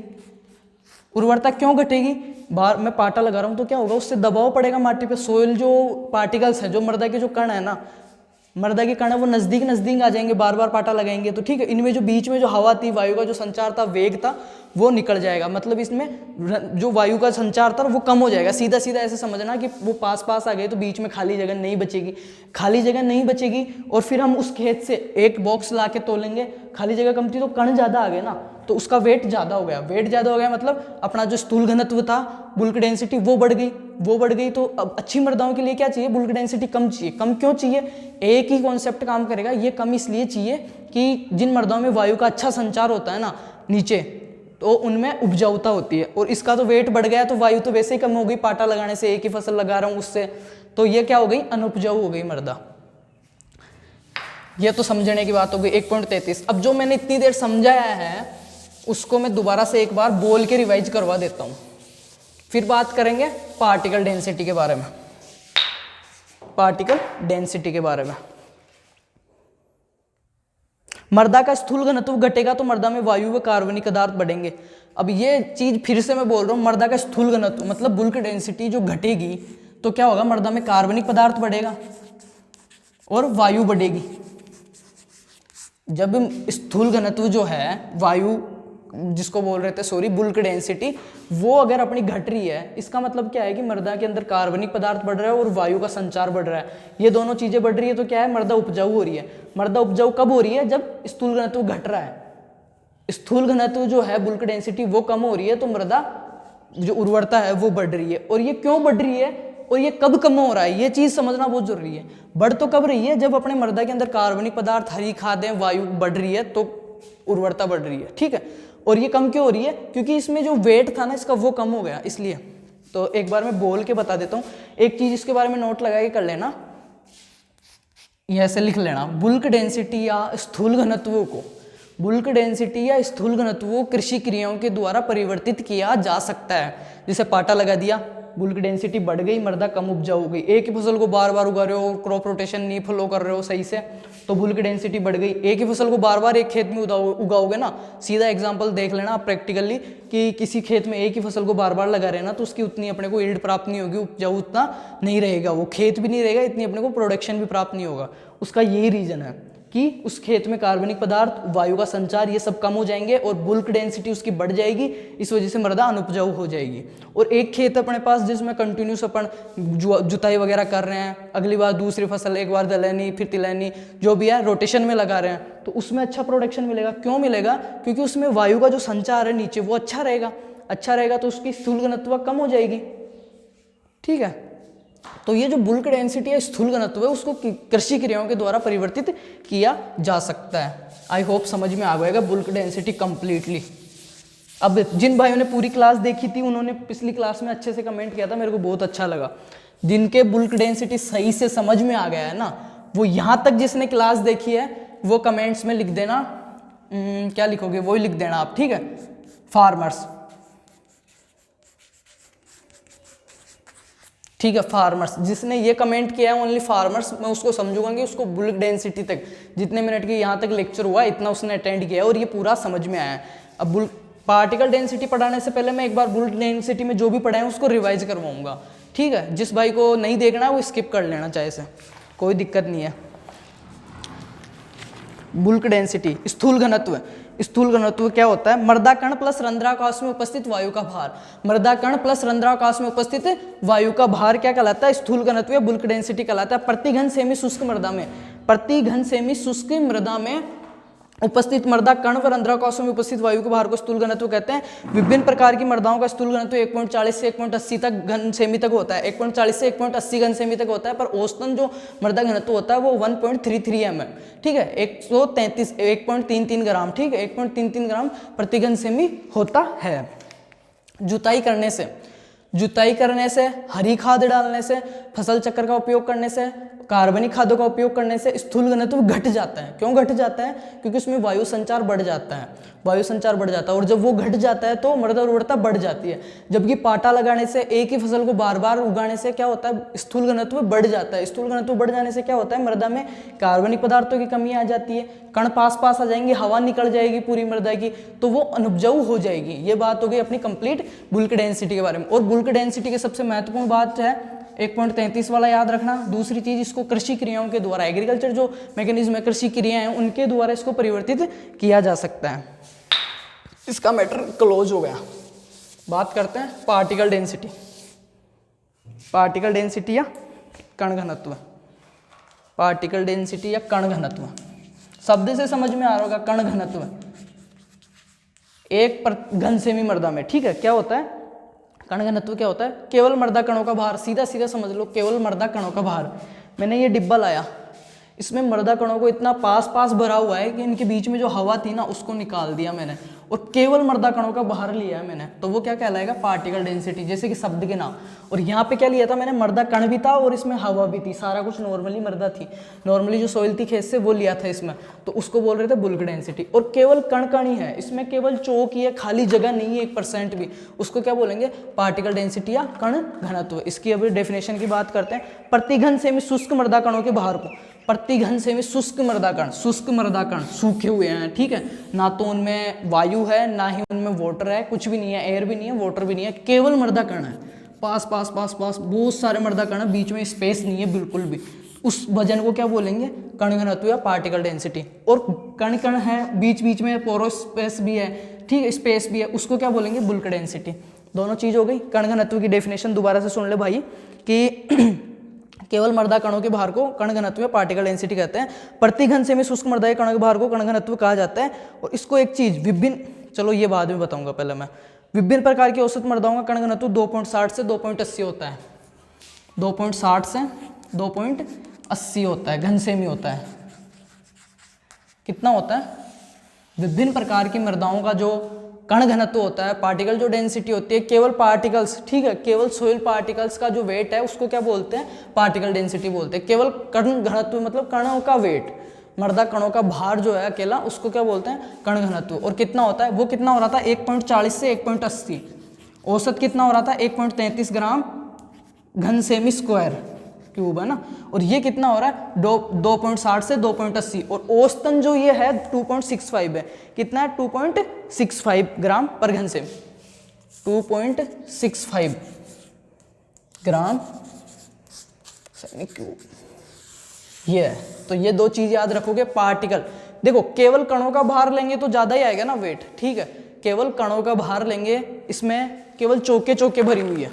उर्वरता क्यों घटेगी, बार मैं पाटा लगा रहा हूँ तो क्या होगा, उससे दबाव पड़ेगा माटी पे, सोइल जो पार्टिकल्स है, जो मृदा के जो कण है ना, मृदा के कण है वो नजदीक नजदीक आ जाएंगे, बार बार पाटा लगाएंगे तो ठीक है, इनमें जो बीच में जो हवा थी, वायु का जो संचार था, वेग था, वो निकल जाएगा, मतलब इसमें जो वायु का संचार था वो कम हो जाएगा। सीधा सीधा ऐसे समझना कि वो पास पास आ गए तो बीच में खाली जगह नहीं बचेगी, खाली जगह नहीं बचेगी, और फिर हम उस खेत से एक बॉक्स ला के तोलेंगे, खाली जगह कम थी तो कण ज़्यादा आ गए ना, तो उसका वेट ज़्यादा हो गया, वेट ज़्यादा हो गया मतलब अपना जो स्थूल घनत्व था, बुल्क डेंसिटी वो बढ़ गई, वो बढ़ गई। तो अब अच्छी मृदाओं के लिए क्या चाहिए, बुल्क डेंसिटी कम चाहिए। कम क्यों चाहिए, एक ही कॉन्सेप्ट काम करेगा, ये कम इसलिए चाहिए कि जिन मृदाओं में वायु का अच्छा संचार होता है ना नीचे, तो उनमें उपजाऊता होती है, और इसका तो वेट बढ़ गया तो वायु तो वैसे ही कम हो गई, पाटा लगाने से, एक ही फसल लगा रहा हूँ उससे, तो ये क्या हो गई, अनुपजाऊ हो गई मृदा। ये तो समझने की बात हो गई 1.33। अब जो मैंने इतनी देर समझाया है उसको मैं दोबारा से एक बार बोल के रिवाइज करवा देता हूँ, फिर बात करेंगे पार्टिकल डेंसिटी के बारे में, पार्टिकल डेंसिटी के बारे में। मृदा का स्थूल घनत्व घटेगा तो मृदा में वायु व कार्बनिक पदार्थ बढ़ेंगे। अब ये चीज फिर से मैं बोल रहा हूँ, मृदा का स्थूल घनत्व मतलब बुल्क डेंसिटी जो घटेगी तो क्या होगा, मृदा में कार्बनिक पदार्थ बढ़ेगा और वायु बढ़ेगी। जब स्थूल घनत्व जो है, वायु जिसको बोल रहे थे सॉरी, बुल्क डेंसिटी, वो अगर अपनी घट रही है, इसका मतलब क्या है कि मृदा के अंदर कार्बनिक पदार्थ बढ़ रहा है और वायु का संचार बढ़ रहा है, ये दोनों चीजें बढ़ रही है, तो क्या है, मृदा उपजाऊ हो रही है। मृदा उपजाऊ कब हो रही है, जब स्थूल घनत्व घट रहा है, स्थूल घनत्व जो है बुल्क डेंसिटी वो कम हो रही है, तो मृदा जो उर्वरता है वो बढ़ रही है। और ये क्यों बढ़ रही है और ये कब कम हो रहा है, ये चीज समझना बहुत जरूरी है। बढ़ तो कब रही है, जब अपने मृदा के अंदर कार्बनिक पदार्थ, हरी खादें, वायु बढ़ रही है तो उर्वरता बढ़ रही है, ठीक है। और ये कम क्यों हो रही है, क्योंकि इसमें जो वेट था ना इसका वो कम हो गया, इसलिए। तो एक बार मैं बोल के बता देता हूँ, एक चीज इसके बारे में नोट लगा के कर लेना, ये ऐसे लिख लेना, बुल्क डेंसिटी या स्थूल घनत्वों को, बुल्क डेंसिटी या स्थूल घनत्व को कृषि क्रियाओं के द्वारा परिवर्तित किया जा सकता है। जैसे पाटा लगा दिया, बुल्क डेंसिटी बढ़ गई, मृदा कम उपजाऊ हो गई। एक ही फसल को बार बार उगा रहे हो, क्रॉप रोटेशन नहीं फॉलो कर रहे हो सही से, तो बुल्क डेंसिटी बढ़ गई। एक ही फसल को बार बार एक खेत में उगाओगे ना, सीधा एग्जांपल देख लेना आप प्रैक्टिकली कि किसी खेत में एक ही फसल को बार बार लगा रहे ना, तो उसकी उतनी अपने को यील्ड प्राप्त नहीं होगी, उपजाऊ उतना नहीं रहेगा, वो खेत भी नहीं रहेगा, इतनी अपने को प्रोडक्शन भी प्राप्त नहीं होगा। उसका यही रीजन है कि उस खेत में कार्बनिक पदार्थ, वायु का संचार, ये सब कम हो जाएंगे और बुल्क डेंसिटी उसकी बढ़ जाएगी, इस वजह से मृदा अनुपजाऊ हो जाएगी। और एक खेत अपने पास जिसमें कंटिन्यूस अपन जुताई वगैरह कर रहे हैं, अगली बार दूसरी फसल, एक बार दलहनी फिर तिलहनी जो भी है रोटेशन में लगा रहे हैं, तो उसमें अच्छा प्रोडक्शन मिलेगा। क्यों मिलेगा, क्योंकि उसमें वायु का जो संचार है नीचे वो अच्छा रहेगा, अच्छा रहेगा तो उसकी स्थूल घनत्व कम हो जाएगी, ठीक है। तो ये जो बुल्क डेंसिटी है, स्थूल घनत्व है, उसको कृषि क्रियाओं के द्वारा परिवर्तित किया जा सकता है। आई होप समझ में आ गएगा बुल्क डेंसिटी कंप्लीटली। अब जिन भाइयों ने पूरी क्लास देखी थी उन्होंने पिछली क्लास में अच्छे से कमेंट किया था, मेरे को बहुत अच्छा लगा। जिनके बुल्क डेंसिटी सही से समझ में आ गया है ना, वो यहाँ तक जिसने क्लास देखी है वो कमेंट्स में लिख देना क्या लिखोगे वही लिख देना आप, ठीक है। फार्मर्स, ठीक है, फार्मर्स। जिसने ये कमेंट किया है ओनली फार्मर्स, मैं उसको समझूंगा कि उसको बुल्क डेंसिटी तक जितने मिनट की यहाँ तक लेक्चर हुआ इतना उसने अटेंड किया है और ये पूरा समझ में आया है। अब बुल्क पार्टिकल डेंसिटी पढ़ाने से पहले मैं एक बार बुल्क डेंसिटी में जो भी पढ़ाए उसको रिवाइज करवाऊंगा, ठीक है। जिस भाई को नहीं देखना है वो स्किप कर लेना चाहे से, कोई दिक्कत नहीं है। बुल्क डेंसिटी, स्थूल घनत्व। स्थूल घनत्व क्या होता है? मर्दाकण प्लस रंध्राकाश में उपस्थित वायु का भार। मर्दाकण प्लस रंध्राकाश में उपस्थित वायु का भार क्या कहलाता है? स्थूल घनत्व या बुल्क डेंसिटी कहलाता है। प्रति घन सेमी शुष्क मृदा में, प्रति घन सेमी शुष्क मृदा में उपस्थित मृदा कण व रंध्राकाशों में उपस्थित वायु के भार को स्थूल घनत्व कहते हैं। विभिन्न प्रकार की मृदाओं का स्थूल घनत्व 1.40 से 1.80 तक घन सेमी तक होता है। 1.40 से 1.80 घन सेमी तक होता है, पर औसतन जो मृदा घनत्व होता है वो 1.33 mm, ठीक है, 1.33 ग्राम, ठीक है, 1.33 ग्राम प्रति घन सेमी होता है। जुताई करने से, जुताई करने से, हरी खाद डालने से, फसल चक्र का उपयोग करने से, कार्बनिक खादों का उपयोग करने से स्थूल घनत्व घट जाता है। क्यों घट जाता है? क्योंकि उसमें वायु संचार बढ़ जाता है, वायु संचार बढ़ जाता है, और जब वो घट जाता है तो मृदा उर्वरता बढ़ जाती है। जबकि पाटा लगाने से, एक ही फसल को बार बार उगाने से क्या होता है? स्थूल घनत्व बढ़ जाता है। स्थूल घनत्व बढ़ जाने से क्या होता है? मृदा में कार्बनिक पदार्थों की कमी आ जाती है, कण पास पास आ जाएंगे, हवा निकल जाएगी पूरी मृदा की, तो वो अनउपजाऊ हो जाएगी। ये बात हो गई अपनी कंप्लीट बुल्क डेंसिटी के बारे में। और बुल्क डेंसिटी की सबसे महत्वपूर्ण बात है 1.33 वाला याद रखना। दूसरी चीज, इसको कृषि क्रियाओं के द्वारा, एग्रीकल्चर जो मैकेनिज्म है, कृषि क्रियाएं हैं, उनके द्वारा इसको परिवर्तित किया जा सकता है। इसका मैटर क्लोज हो गया। बात करते हैं पार्टिकल डेंसिटी। पार्टिकल डेंसिटी या कण घनत्व, पार्टिकल डेंसिटी या कण घनत्व, शब्द से समझ में आ रहा होगा। कण घनत्व एक घन सेमी मृदा में, ठीक है, क्या होता है? कण घनत्व क्या होता है? केवल मृदा कणों का भार, सीधा सीधा समझ लो, केवल मृदा कणों का भार। मैंने ये डिब्बा लाया, इसमें मृदा कणों को इतना पास पास भरा हुआ है कि इनके बीच में जो हवा थी ना उसको निकाल दिया मैंने, और केवल मृदा कणों का बाहर लिया है मैंने, तो वो क्या कहलाएगा? पार्टिकल डेंसिटी, जैसे कि शब्द के नाम। और यहाँ पे क्या लिया था मैंने? मृदा कण भी था और इसमें हवा भी थी, सारा कुछ नॉर्मली मृदा थी, नॉर्मली जो सॉइल थी खेत से वो लिया था इसमें, तो उसको बोल रहे थे बुल्क डेंसिटी। और केवल कण कण ही है, इसमें केवल चौक ही है, खाली जगह नहीं है 1% भी, उसको क्या बोलेंगे? पार्टिकल डेंसिटी या कण घनत्व। इसकी अभी डेफिनेशन की बात करते हैं। प्रति घन सेमी शुष्क मृदा कणों के भार को, प्रति घन सेमी शुष्क मृदा कण, शुष्क मृदा कण सूखे हुए हैं, ठीक है, ना तो उनमें वायु है ना ही उनमें वाटर है, कुछ भी नहीं है, एयर भी नहीं है, वाटर भी नहीं है, केवल मृदा कण है, पास पास पास पास बहुत सारे मृदा कण है, बीच में स्पेस नहीं है बिल्कुल भी। उस वजन को क्या बोलेंगे? कण घनत्व या पार्टिकल डेंसिटी। और कण कण है, बीच बीच में पोरोस स्पेस भी है, ठीक है, स्पेस भी है, उसको क्या बोलेंगे? Bulk density. दोनों चीज हो गई। कण घनत्व की डेफिनेशन दोबारा से सुन ले भाई, कि केवल मृदा कणों के भार को कण घनत्व या पार्टिकल डेंसिटी कहते हैं। प्रति घन सेमी शुष्क मृदा के कणों के भार को कण घनत्व कहा जाता है। और इसको एक चीज विभिन्न, चलो ये बाद में बताऊंगा, पहले मैं, विभिन्न प्रकार की औसत मृदाओं का कण घनत्व 2.60 से 2.80 होता है, 2.60 से 2.80 होता है, घन सेमी होता है। कितना होता है? विभिन्न प्रकार की मृदाओं का जो कण घनत्व होता है, पार्टिकल जो डेंसिटी होती है, केवल पार्टिकल्स, ठीक है, केवल सोइल पार्टिकल्स का जो वेट है उसको क्या बोलते हैं? पार्टिकल डेंसिटी बोलते हैं। केवल कण घनत्व मतलब कणों का वेट, मृदा कणों का भार जो है अकेला, उसको क्या बोलते हैं? कण घनत्व। और कितना होता है? वो कितना हो रहा था? 1.40 से 1.80। औसत कितना हो रहा था? 1.33 ग्राम घन सेमी स्क्वायर क्यूब, है ना। और ये कितना हो रहा है? 2.60 से 2.80। और औसतन जो ये है 2.65 है। कितना है? 2.65 ग्राम पर घन सेमी, 2.65 ग्राम सेमी क्यूब, ये है। तो ये दो चीज याद रखोगे। पार्टिकल, देखो केवल कणों का भार लेंगे तो ज्यादा ही आएगा ना वेट, ठीक है, केवल कणों का भार लेंगे, इसमें केवल चौके चौके भरी हुई है,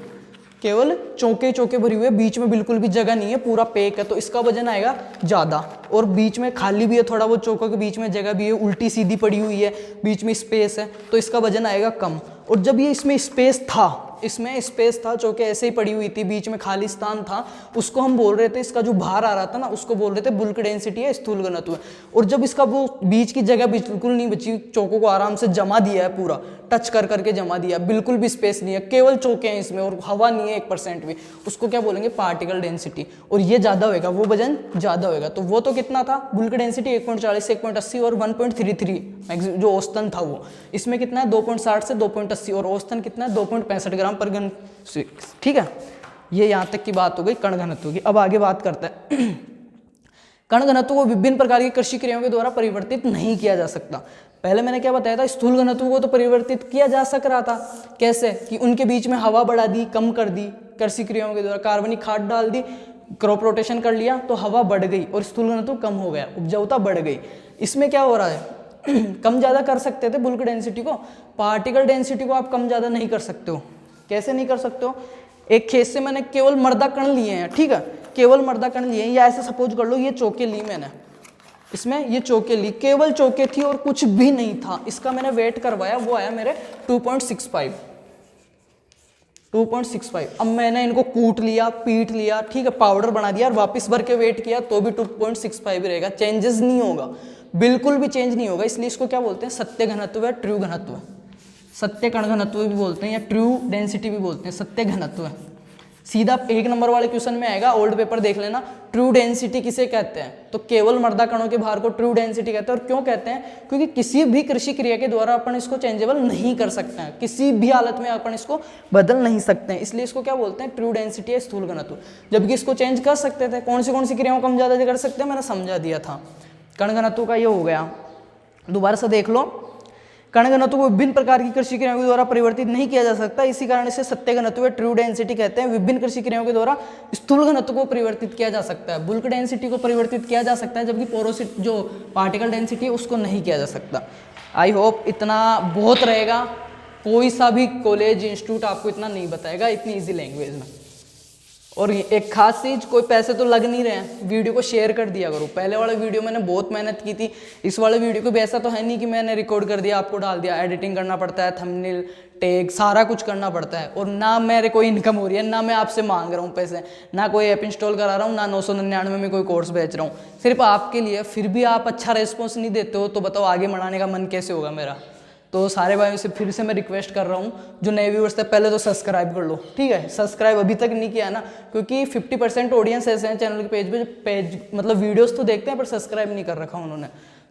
केवल चौके चौके भरी हुई है, बीच में बिल्कुल भी जगह नहीं है, पूरा पैक है, तो इसका वजन आएगा ज्यादा। और बीच में खाली भी है थोड़ा, वो चौकों के बीच में जगह भी है, उल्टी सीधी पड़ी हुई है, बीच में स्पेस है, तो इसका वजन आएगा कम। और जब ये इसमें स्पेस था इसमें स्पेस था, चौके ऐसे ही पड़ी हुई थी, बीच में खाली स्थान था, उसको हम बोल रहे थे, इसका जो भार आ रहा था ना उसको बोल रहे थे बुल्क डेंसिटी है, स्थूल घनत्व है। और जब इसका वो बीच की जगह बिल्कुल नहीं बची, चौकों को आराम से जमा दिया है, पूरा टच कर करके जमा दिया, बिल्कुल भी स्पेस नहीं है, केवल चौके हैं इसमें और हवा नहीं है 1% भी, उसको क्या बोलेंगे पार्टिकल डेंसिटी। और ये ज़्यादा होएगा, वो वजन ज़्यादा होएगा। तो वो तो कितना था बुल्क डेंसिटी 1.40 से 1.80 और 1.33 जो औसतन था वो। इसमें कितना है 2.60 से 2.80 और औसतन कितना है 2.65 ग्राम पर घन। ठीक है, ये यहाँ तक की बात हो गई कण घनत्व की। अब आगे बात करते हैं कण घनत्व को विभिन्न प्रकार की कृषि क्रियाओं के द्वारा परिवर्तित नहीं किया जा सकता। पहले मैंने क्या बताया था, स्थूल घनत्व को तो परिवर्तित किया जा सक रहा था। कैसे कि उनके बीच में हवा बढ़ा दी, कम कर दी कृषि क्रियाओं के द्वारा, कार्बनिक खाद डाल दी, क्रॉप रोटेशन कर लिया तो हवा बढ़ गई और स्थूल घनत्व कम हो गया, उपजाऊता बढ़ गई। इसमें क्या हो रहा है कम ज़्यादा कर सकते थे बुल्क डेंसिटी को, पार्टिकल डेंसिटी को आप कम ज़्यादा नहीं कर सकते हो। कैसे नहीं कर सकते हो, एक खेत से मैंने केवल मर्दा कण लिए हैं, ठीक है, केवल मर्दा कण लिए हैं, या ऐसे सपोज कर लो ये चौके ली मैंने, इसमें ये चौके ली, केवल चौके थी और कुछ भी नहीं था, इसका मैंने वेट करवाया, वो आया मेरे 2.65। अब मैंने इनको कूट लिया, पीट लिया, ठीक है, पाउडर बना दिया और वापस भर के वेट किया तो भी 2.65 रहेगा, चेंजेस नहीं होगा, बिल्कुल भी चेंज नहीं होगा। इसलिए इसको क्या बोलते हैं, सत्य घनत्व है, ट्रू घनत्व है, सत्य कण घनत्व भी बोलते हैं या ट्रू डेंसिटी भी बोलते हैं, सत्य घनत्व है। सीधा 1 नंबर वाले क्वेश्चन में आएगा, ओल्ड पेपर देख लेना, ट्रू डेंसिटी किसे कहते हैं, तो केवल मर्दा कणों के भार को ट्रू डेंसिटी कहते हैं। और क्यों कहते हैं, क्योंकि किसी भी कृषि क्रिया के द्वारा अपन इसको चेंजेबल नहीं कर सकते हैं, किसी भी हालत में अपन इसको बदल नहीं सकते हैं, इसलिए इसको क्या बोलते हैं, ट्रू डेंसिटी है, स्थूल घनत्व। जबकि इसको चेंज कर सकते थे, कौन सी क्रियाओं को हम ज़्यादा कर सकते हैं, मैंने समझा दिया था। कण घनत्व का ये हो गया, दोबारा से देख लो, कण घनत्व को विभिन्न प्रकार की कृषि क्रियाओं के द्वारा परिवर्तित नहीं किया जा सकता, इसी कारण इसे सत्य घनत्व ट्रू डेंसिटी कहते हैं। विभिन्न कृषि क्रियाओं के द्वारा स्थूल घनत्व को परिवर्तित किया जा सकता है, बुल्क डेंसिटी को परिवर्तित किया जा सकता है, जबकि पोरोसिटी जो पार्टिकल डेंसिटी है उसको नहीं किया जा सकता। आई होप इतना बहुत रहेगा, कोई सा भी कॉलेज इंस्टीट्यूट आपको इतना नहीं बताएगा इतनी ईजी लैंग्वेज में। और एक खास चीज़, कोई पैसे तो लग नहीं रहे हैं, वीडियो को शेयर कर दिया करो। पहले वाले वीडियो मैंने बहुत मेहनत की थी, इस वाले वीडियो को भी ऐसा तो है नहीं कि मैंने रिकॉर्ड कर दिया आपको डाल दिया, एडिटिंग करना पड़ता है, थंबनेल टैग सारा कुछ करना पड़ता है, और ना मेरे कोई इनकम हो रही है, ना मैं आपसे मांग रहा हूँ पैसे, ना कोई ऐप इंस्टॉल करा रहा हूँ, ना 999 में कोई कोर्स बेच रहा हूँ, सिर्फ आपके लिए। फिर भी आप अच्छा रेस्पॉन्स नहीं देते हो तो बताओ आगे बढ़ाने का मन कैसे होगा मेरा। तो सारे भाइयों से फिर से मैं रिक्वेस्ट कर रहा हूँ, जो नए व्यूअर्स थे पहले तो सब्सक्राइब कर लो, ठीक है, सब्सक्राइब अभी तक नहीं किया ना, क्योंकि 50% ऑडियंस ऐसे हैं चैनल के पेज मतलब वीडियोस तो देखते हैं पर सब्सक्राइब नहीं कर रखा उन्होंने।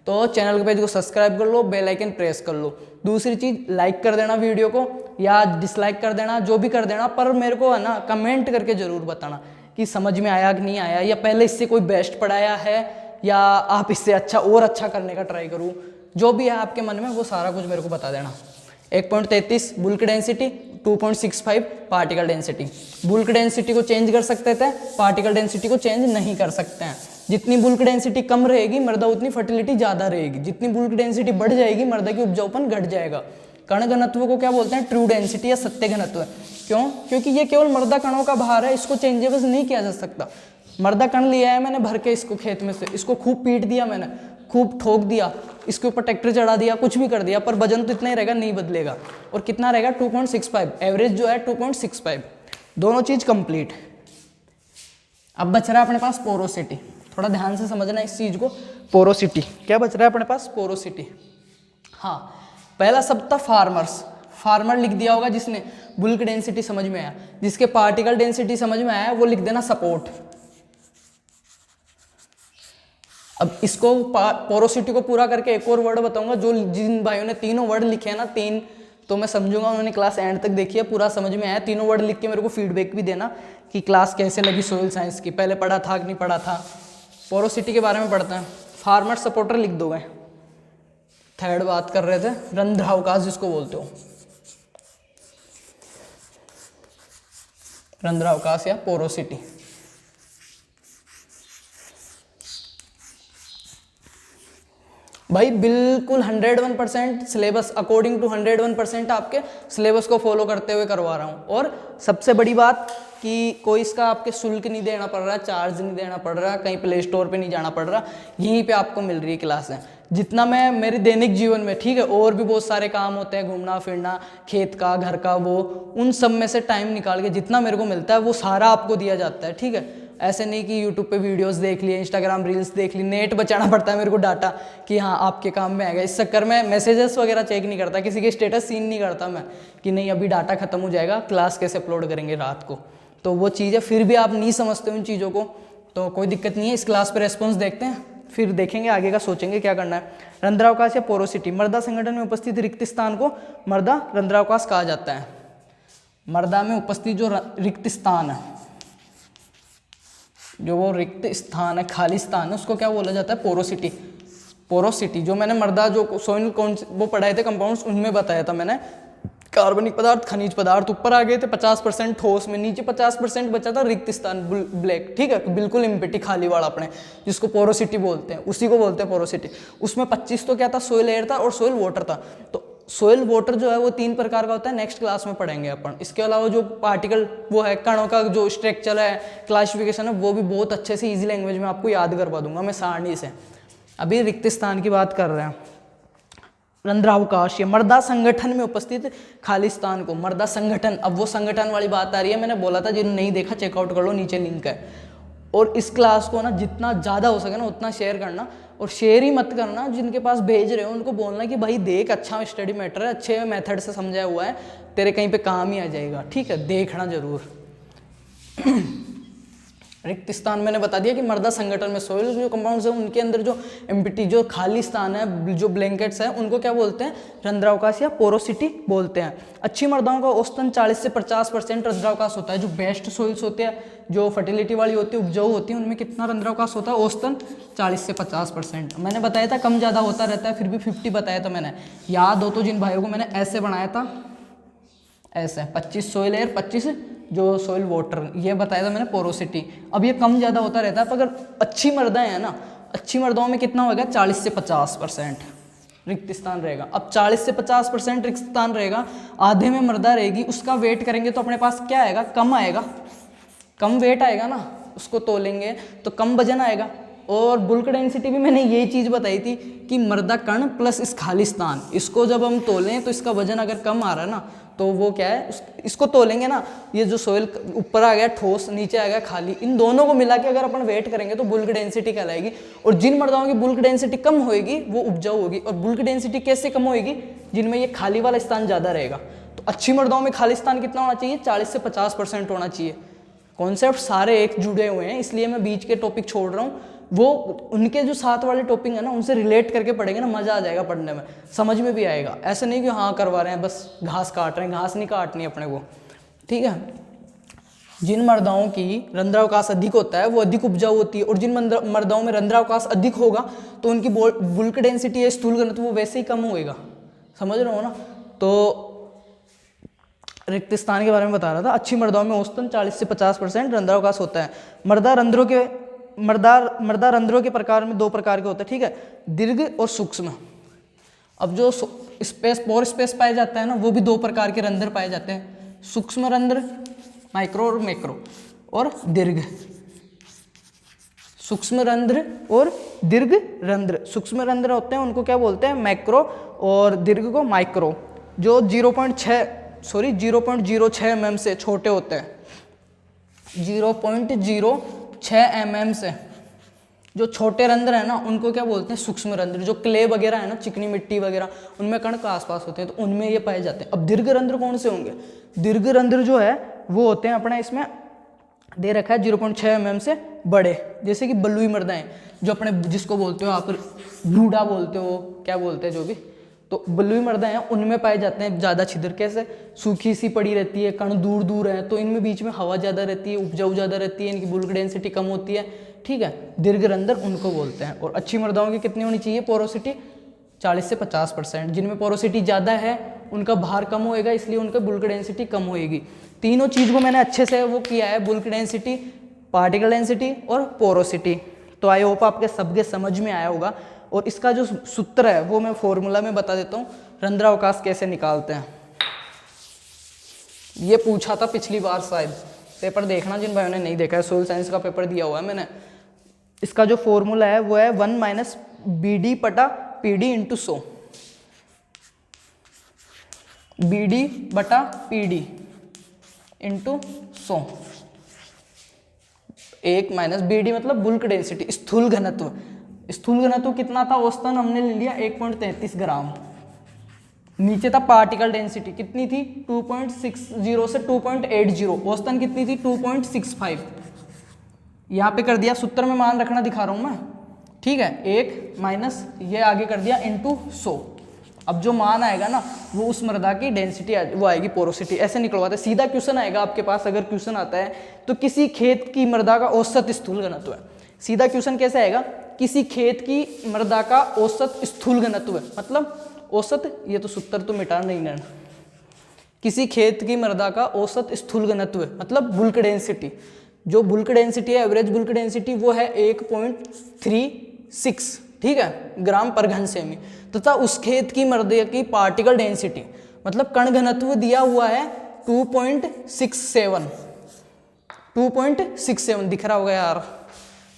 तो चैनल के पेज को सब्सक्राइब कर लो, बेल आइकन प्रेस कर लो। दूसरी चीज़, लाइक कर देना वीडियो को या डिसलाइक कर देना, जो भी कर देना, पर मेरे को है ना कमेंट करके ज़रूर बताना कि समझ में आया कि नहीं आया, या पहले इससे कोई बेस्ट पढ़ाया है या आप इससे अच्छा और अच्छा करने का ट्राई करूँ, जो भी है आपके मन में वो सारा कुछ मेरे को बता देना। 1.33 bulk density, 2.65 particle density. Bulk density को चेंज कर सकते थे, पार्टिकल डेंसिटी को चेंज नहीं कर सकते हैं। जितनी बुल्क डेंसिटी कम रहेगी मर्दा उतनी फर्टिलिटी ज़्यादा रहेगी, जितनी बुल्क डेंसिटी बढ़ जाएगी मर्दा की उपजाऊपन घट जाएगा। कण घनत्व को क्या बोलते हैं, ट्रू डेंसिटी या सत्य घनत्व। क्यों, क्योंकि ये केवल मर्दा कणों का भार है, इसको चेंजेबल नहीं किया जा सकता। मर्दा कण लिया है मैंने भर के इसको खेत में से, इसको खूब पीट दिया मैंने, खूब ठोक दिया, इसके ऊपर ट्रैक्टर चढ़ा दिया, कुछ भी कर दिया, पर वजन तो इतना ही रहेगा, नहीं बदलेगा। और कितना रहेगा 2.65, एवरेज जो है 2.65, दोनों चीज कंप्लीट। अब बच रहा है अपने पास पोरोसिटी, थोड़ा ध्यान से समझना इस चीज को। पोरोसिटी क्या बच रहा है अपने पास, पोरोसिटी। हाँ, पहला शब्द था फार्मर्स, फार्मर लिख दिया होगा जिसने, बुल्क डेंसिटी समझ में आया। जिसके पार्टिकल डेंसिटी समझ में आया वो लिख देना सपोर्ट। अब इसको पोरोसिटी को पूरा करके एक और वर्ड बताऊंगा, जो जिन भाइयों ने तीनों वर्ड लिखे हैं ना, तीन, तो मैं समझूंगा उन्होंने क्लास एंड तक देखी है, पूरा समझ में आया। तीनों वर्ड लिख के मेरे को फीडबैक भी देना कि क्लास कैसे लगी सोइल साइंस की, पहले पढ़ा था कि नहीं पढ़ा था। पोरोसिटी के बारे में पढ़ते हैं। फार्मर सपोर्टर लिख दोगे। थर्ड बात कर रहे थे, रंध्रावकाश जिसको बोलते हो, रंध्रावकाश या पोरोसिटी। भाई बिल्कुल 101% सिलेबस, अकॉर्डिंग टू 101% आपके सिलेबस को फॉलो करते हुए करवा रहा हूँ। और सबसे बड़ी बात कि कोई इसका आपके शुल्क नहीं देना पड़ रहा, चार्ज नहीं देना पड़ रहा, कहीं प्ले स्टोर पे नहीं जाना पड़ रहा, यहीं पे आपको मिल रही है क्लासें। जितना मैं मेरे दैनिक जीवन में, ठीक है, और भी बहुत सारे काम होते हैं, घूमना फिरना, खेत का, घर का, वो उन सब में से टाइम निकाल के जितना मेरे को मिलता है वो सारा आपको दिया जाता है, ठीक है। ऐसे नहीं कि यूट्यूब पे वीडियोस देख लिए, इंस्टाग्राम रील्स देख ली, नेट बचाना पड़ता है मेरे को डाटा कि हाँ आपके काम में आएगा। इस चक्कर में मैसेजेस वगैरह चेक नहीं करता, किसी के स्टेटस सीन नहीं करता मैं कि नहीं अभी डाटा खत्म हो जाएगा, क्लास कैसे अपलोड करेंगे रात को। तो वो चीज़ है, फिर भी आप नहीं समझते उन चीज़ों को तो कोई दिक्कत नहीं है। इस क्लास पर रेस्पॉन्स देखते हैं, फिर देखेंगे आगे का, सोचेंगे क्या करना है। रंध्रावकाश या पोरोसिटी, मर्दा संगठन में उपस्थित रिक्त स्थान को मर्दा रंध्रावकाश कहा जाता है। मर्दा में उपस्थित जो रिक्त स्थान है, जो वो रिक्त स्थान है, खाली स्थान है, उसको क्या बोला जाता है? पोरोसिटी। पोरोसिटी जो मैंने मर्दा जो सोइन कौन वो पढ़ाए थे कंपाउंड्स, उनमें बताया था मैंने, कार्बनिक पदार्थ, खनिज पदार्थ ऊपर आ गए थे 50% ठोस में, नीचे 50% बचा था रिक्त स्थान ब्लैक, ठीक है, बिल्कुल इम्पिटी खाली वाला अपने, जिसको पोरोसिटी बोलते हैं, उसी को बोलते हैं पोरोसिटी। उसमें 25 तो क्या था? सोइल एयर था और सोइल वाटर था। तो सोइल वाटर जो है वो 3 प्रकार का होता है, नेक्स्ट क्लास में पढ़ेंगे अपन। इसके अलावा जो पार्टिकल वो है, कणों का जो स्ट्रक्चर है, क्लासिफिकेशन है, वो भी बहुत अच्छे से ईजी लैंग्वेज में आपको याद करवा दूंगा मैं सारणी से। अभी रिक्त स्थान की बात कर रहे हैं। रंध्रावकाश या मर्दा संगठन में उपस्थित खाली स्थान को मर्दा संगठन, अब वो संगठन वाली बात आ रही है, मैंने बोला था जिन्होंने नहीं देखा चेकआउट कर लो, नीचे लिंक है। और इस क्लास को ना जितना ज़्यादा हो सके ना उतना शेयर करना, और शेयर ही मत करना, जिनके पास भेज रहे हो उनको बोलना कि भाई देख अच्छा स्टडी मैटर है, अच्छे मेथड से समझाया हुआ है, तेरे कहीं पे काम ही आ जाएगा, ठीक है, देखना जरूर। रिक्त स्थान मैंने बता दिया कि मर्दा संगठन में सोइल जो कंपाउंड्स है उनके अंदर जो एम्प्टी, जो खाली स्थान है, जो ब्लैंकेट्स है, उनको क्या बोलते हैं? रंध्रावकाश या पोरोसिटी बोलते हैं। अच्छी मर्दाओं का औसतन 40 से 50% रंध्रावकाश होता है। जो बेस्ट सोइल्स होते हैं, जो फर्टिलिटी वाली होती है, उपजाऊ होती है, उनमें कितना रंध्रावकाश होता है? औसतन 40 से 50%। मैंने बताया था कम ज़्यादा होता रहता है, फिर भी 50 बताया था मैंने, याद हो तो जिन भाइयों को मैंने ऐसे बनाया था, ऐसे 25 सोइल एयर, 25 जो सोइल वाटर, ये बताया था मैंने पोरोसिटी। अब ये कम ज़्यादा होता रहता है, पर अगर अच्छी मर्दाएं हैं ना, अच्छी मर्दाओं में कितना होगा? 40 से 50% रिक्त स्थान रहेगा। अब 40 से 50% रिक्त स्थान रहेगा, आधे में मर्दा रहेगी, उसका वेट करेंगे तो अपने पास क्या आएगा? कम आएगा, कम वेट आएगा ना, उसको तोलेंगे तो कम वजन आएगा। और बुल्क डेंसिटी भी मैंने ये चीज़ बताई थी कि मर्दा कण प्लस इस खाली स्थान, इसको जब हम तोलें तो इसका वजन अगर कम आ रहा है ना, तो वो क्या है, इसको तोलेंगे ना, ये जो सोइल ऊपर आ गया ठोस, नीचे आ गया खाली, इन दोनों को मिला के अगर अपन वेट करेंगे तो बुल्क डेंसिटी कहलाएगी। और जिन मर्दाओं की बुल्क डेंसिटी कम होगी वो उपजाऊ होगी। और बुल्क डेंसिटी कैसे कम होगी? जिनमें ये खाली वाला स्थान ज़्यादा रहेगा। तो अच्छी मर्दाओं में खाली स्थान कितना होना चाहिए? 40 से 50% होना चाहिए। कॉन्सेप्ट सारे एक जुड़े हुए हैं, इसलिए मैं बीच के टॉपिक छोड़ रहा हूँ, वो उनके जो साथ वाले टॉपिक है ना, उनसे रिलेट करके पढ़ेंगे ना, मज़ा आ जाएगा पढ़ने में, समझ में भी आएगा। ऐसा नहीं कि हाँ करवा रहे हैं बस घास काट रहे हैं, घास नहीं काटनी अपने को, ठीक है। जिन मर्दाओं की रंध्रावकाश अधिक होता है वो अधिक उपजाऊ होती है, और जिन मर्दाओं में रंध्रावकाश अधिक होगा तो उनकी बुल्क डेंसिटी है, स्थूल घनत्व, वो वैसे ही कम होएगा, समझ रहे हो ना। तो रिक्त स्थान के बारे में बता रहा था। अच्छी मर्दाओं में औसतन 40 से 50% रंध्रावकाश होता है। मर्दा रंध्रों के प्रकार में 2 प्रकार के होते हैं, ठीक है, दीर्घ और सूक्ष्म। अब जो स्पेस, पोर स्पेस पाया जाता है ना, वो भी 2 प्रकार के रंध्र पाए जाते हैं, सूक्ष्म रंध्र माइक्रो और मैक्रो, और दीर्घ। सूक्ष्म रंध्र और दीर्घ रंध्र। सूक्ष्म रंध्र होते हैं उनको क्या बोलते हैं? मैक्रो, और दीर्घ को माइक्रो। जो 0.06 mm से छोटे होते हैं, 0.06 mm से जो छोटे रंध्र है ना, उनको क्या बोलते हैं? सूक्ष्म रंध्र। जो क्ले वगैरह है ना, चिकनी मिट्टी वगैरह, उनमें कण के आसपास होते हैं, तो उनमें ये पाए जाते हैं। अब दीर्घ रंध्र कौन से होंगे? दीर्घ रंध्र जो है वो होते हैं, अपना इसमें दे रखा है 0.6 mm से बड़े, जैसे कि बलुई मर्दाएं, जो अपने जिसको बोलते हो आप बूढ़ा बोलते हो, क्या बोलते हैं जो भी, तो बलुई मर्दाएं हैं, उनमें पाए जाते हैं ज़्यादा छिद्र। कैसे? सूखी सी पड़ी रहती है, कण दूर दूर है, तो इनमें बीच में हवा ज़्यादा रहती है, उपजाऊ ज़्यादा रहती है, इनकी बुल्क डेंसिटी कम होती है, ठीक है। दीर्घ रंध्र उनको बोलते हैं। और अच्छी मर्दाओं की कितनी होनी चाहिए पोरोसिटी? 40 से 50%। जिनमें पोरोसिटी ज़्यादा है उनका भार कम होएगा, इसलिए उनका बुल्क डेंसिटी कम होएगी। तीनों चीज़ को मैंने अच्छे से वो किया है, बुल्क डेंसिटी, पार्टिकल डेंसिटी और पोरोसिटी। तो आई होप आपके सबके समझ में आया होगा। और इसका जो सूत्र है वो मैं फॉर्मूला में बता देता हूँ, रंध्रावकाश कैसे निकालते हैं। ये पूछा था पिछली बार, शायद पेपर देखना जिन भाइयों ने नहीं देखा है, सोइल साइंस का पेपर दिया हुआ है मैंने। इसका जो फॉर्मूला है वो है 1 - BD/T P D into 100, B D बटा P D into 100, 1 minus B D मतलब बुल्क डेंसिटी, स्थूल घनत्व। स्थूल घनत्व कितना था, औसतन हमने ले लिया 1.33 ग्राम। नीचे था पार्टिकल डेंसिटी, कितनी थी 2.60 से 2.80, औसतन कितनी थी 2.65। यहाँ पे कर दिया, सूत्र में मान रखना दिखा रहा हूँ मैं, ठीक है, 1 माइनस ये आगे कर दिया इंटू 100। अब जो मान आएगा ना वो उस मृदा की डेंसिटी वो आएगी, पोरोसिटी। ऐसे निकलवाते, सीधा क्वेश्चन आएगा आपके पास अगर क्वेश्चन आता है तो किसी खेत की मृदा का औसत स्थूल घनत्व है। सीधा क्वेश्चन कैसे आएगा, किसी खेत की मृदा का औसत स्थूल घनत्व है, मतलब औसत, ये तो सूत्र तो मिटा नहीं लेना, किसी खेत की मृदा का औसत स्थूल घनत्व है मतलब बुल्क डेंसिटी। जो बुल्क डेंसिटी है, एवरेज बुल्क डेंसिटी, वो है 1.36, ठीक है, ग्राम पर घन सेमी। तथा उस खेत की मृदा की पार्टिकल डेंसिटी मतलब कण घनत्व दिया हुआ है 2.67, 2.67 दिख रहा होगा यार,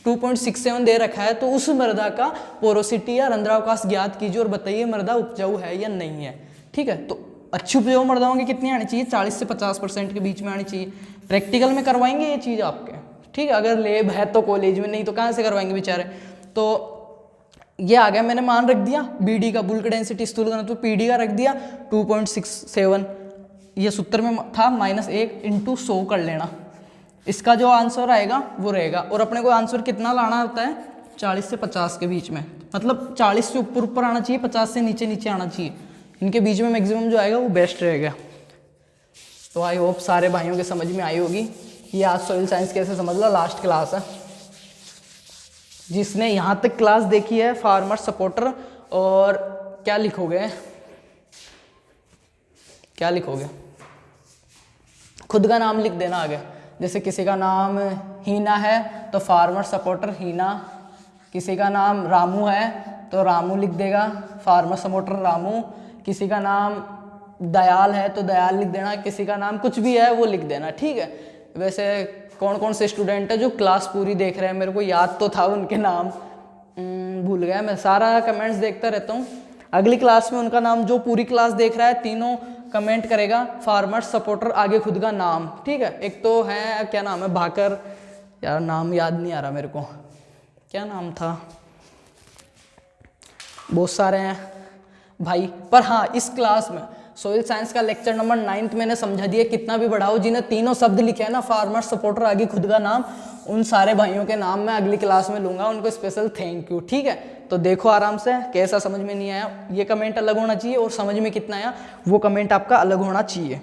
2.67 दे रखा है। तो उस मृदा का पोरोसिटी या रंध्रावकाश ज्ञात कीजिए और बताइए मृदा उपजाऊ है या नहीं है, ठीक है। तो अच्छी उपजाऊ मृदाओं की कितनी आनी चाहिए, 40 से 50% के बीच में आनी चाहिए। प्रैक्टिकल में करवाएंगे ये चीज़ आपके, ठीक है, अगर लैब है तो कॉलेज में, नहीं तो कहाँ से करवाएंगे बेचारे। तो ये आ गया, मैंने मान रख दिया बीडी का, बुल्क डेंसिटी स्थूल घनत्व पीडी का रख दिया 2.67, ये सूत्र में था -1 इंटू 100 कर लेना। इसका जो आंसर आएगा वो रहेगा, और अपने को आंसर कितना लाना होता है, 40 से 50 के बीच में, मतलब 40 से ऊपर ऊपर आना चाहिए, 50 से नीचे नीचे आना चाहिए, इनके बीच में मैक्सिमम जो आएगा वो बेस्ट रहेगा। तो आई होप सारे भाइयों के समझ में आई होगी। ये आज सॉइल साइंस कैसे समझ लो, लास्ट क्लास है। जिसने यहाँ तक क्लास देखी है, फार्मर सपोर्टर, और क्या लिखोगे, क्या लिखोगे, खुद का नाम लिख देना आगे। जैसे किसी का नाम हीना है तो फार्मर सपोर्टर हीना, किसी का नाम रामू है तो रामू लिख देगा, फार्मर सपोर्टर रामू। किसी का नाम दयाल है तो दयाल लिख देना, किसी का नाम कुछ भी है वो लिख देना, ठीक है। वैसे कौन कौन से स्टूडेंट है जो क्लास पूरी देख रहे हैं, मेरे को याद तो था उनके नाम, भूल गया मैं, सारा कमेंट्स देखता रहता हूँ। अगली क्लास में उनका नाम, जो पूरी क्लास देख रहा है तीनों कमेंट करेगा फार्मर सपोर्टर आगे खुद का नाम, ठीक है। एक तो है, क्या नाम है, भाकर, यार नाम याद नहीं आ रहा मेरे को, क्या नाम था, बहुत सारे हैं भाई। पर हाँ, इस क्लास में सोइल साइंस का लेक्चर नंबर 9 मैंने समझा दिया, कितना भी बढ़ाओ, जिन्हें तीनों शब्द लिखे हैं ना, फार्मर सपोर्टर आगे खुद का नाम, उन सारे भाइयों के नाम मैं अगली क्लास में लूंगा, उनको स्पेशल थैंक यू, ठीक है। तो देखो आराम से कैसा समझ में नहीं आया, ये कमेंट अलग होना चाहिए, और समझ में कितना आया वो कमेंट आपका अलग होना चाहिए।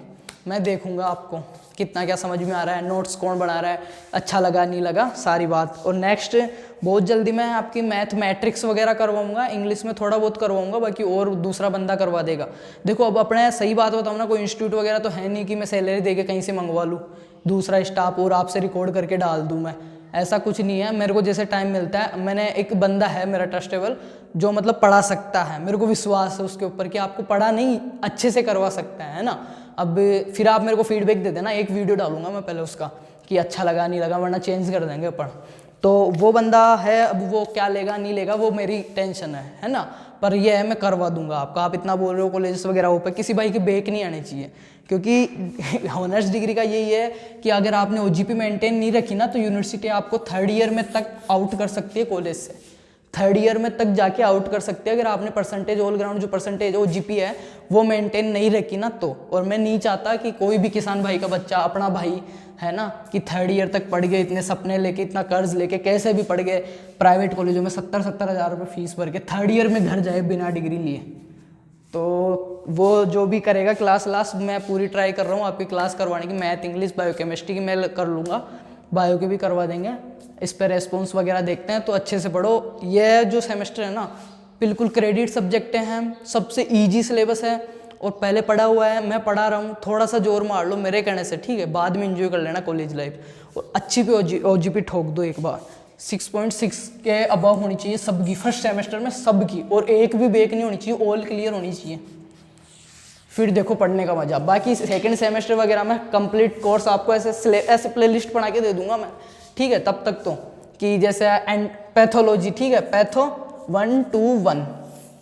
मैं देखूंगा आपको कितना क्या समझ में आ रहा है, नोट्स कौन बना रहा है, अच्छा लगा नहीं लगा सारी बात। और नेक्स्ट बहुत जल्दी मैं आपकी मैथमेटिक्स वगैरह करवाऊंगा, इंग्लिश में थोड़ा बहुत करवाऊंगा, बाकी और दूसरा बंदा करवा देगा। देखो अब अपने सही बात बताऊँ ना, कोई इंस्टीट्यूट वगैरह तो है नहीं कि मैं सैलरी दे के कहीं से मंगवा लूँ दूसरा स्टाफ और आपसे रिकॉर्ड करके डाल दूँ मैं, ऐसा कुछ नहीं है। मेरे को जैसे टाइम मिलता है, मैंने एक बंदा है मेरा ट्रस्टेबल जो मतलब पढ़ा सकता है, मेरे को विश्वास है उसके ऊपर कि आपको पढ़ा नहीं अच्छे से करवा सकता है ना। अब फिर आप मेरे को फीडबैक दे देना, एक वीडियो डालूंगा मैं पहले उसका कि अच्छा लगा नहीं लगा, वरना चेंज कर देंगे अपन। तो वो बंदा है, अब वो क्या लेगा नहीं लेगा वो मेरी टेंशन है ना, पर ये है मैं करवा दूंगा आपका। आप इतना बोल रहे हो कॉलेजेस वगैरह हो पे, किसी भाई की बैक नहीं आनी चाहिए, क्योंकि ऑनर्स डिग्री का यही है कि अगर आपने OGP मेंटेन नहीं रखी ना तो यूनिवर्सिटी आपको 3rd ईयर में तक आउट कर सकती है कॉलेज से, 3rd ईयर में तक जाके आउट कर सकते हैं अगर आपने परसेंटेज ऑल ग्राउंड जो परसेंटेज OGP है वो मेंटेन नहीं रखी ना तो। और मैं नहीं चाहता कि कोई भी किसान भाई का बच्चा, अपना भाई है ना, कि 3rd ईयर तक पढ़ गए, इतने सपने लेके, इतना कर्ज लेके, कैसे भी पढ़ गए प्राइवेट कॉलेजों में 70-70 हज़ार रुपये फीस भर के 3rd ईयर में घर जाए बिना डिग्री लिए। तो वो जो भी करेगा क्लास मैं पूरी ट्राई कर रहा हूँ आपकी क्लास करवाने की, मैथ, इंग्लिश, बायोकेमिस्ट्री की मैं कर लूँगा, बायो के भी करवा देंगे। इस पर रेस्पॉन्स वगैरह देखते हैं, तो अच्छे से पढ़ो। ये जो सेमेस्टर है ना बिल्कुल क्रेडिट सब्जेक्ट हैं, सबसे ईजी सिलेबस है और पहले पढ़ा हुआ है, मैं पढ़ा रहा हूँ, थोड़ा सा जोर मार लो मेरे कहने से, ठीक है, बाद में एंजॉय कर लेना कॉलेज लाइफ। और अच्छी पे OGP ठोक दो एक बार, 6.6 के अबव होनी चाहिए सबकी, फर्स्ट सेमेस्टर में सबकी, और एक भी बैक नहीं होनी चाहिए, ऑल क्लियर होनी चाहिए, फिर देखो पढ़ने का मजा। बाकी सेकंड सेमेस्टर वगैरह में कंप्लीट कोर्स आपको ऐसे प्लेलिस्ट बना के दे दूंगा मैं, ठीक है। तब तक तो कि जैसे पैथोलॉजी, ठीक है, पैथो 1 to 1,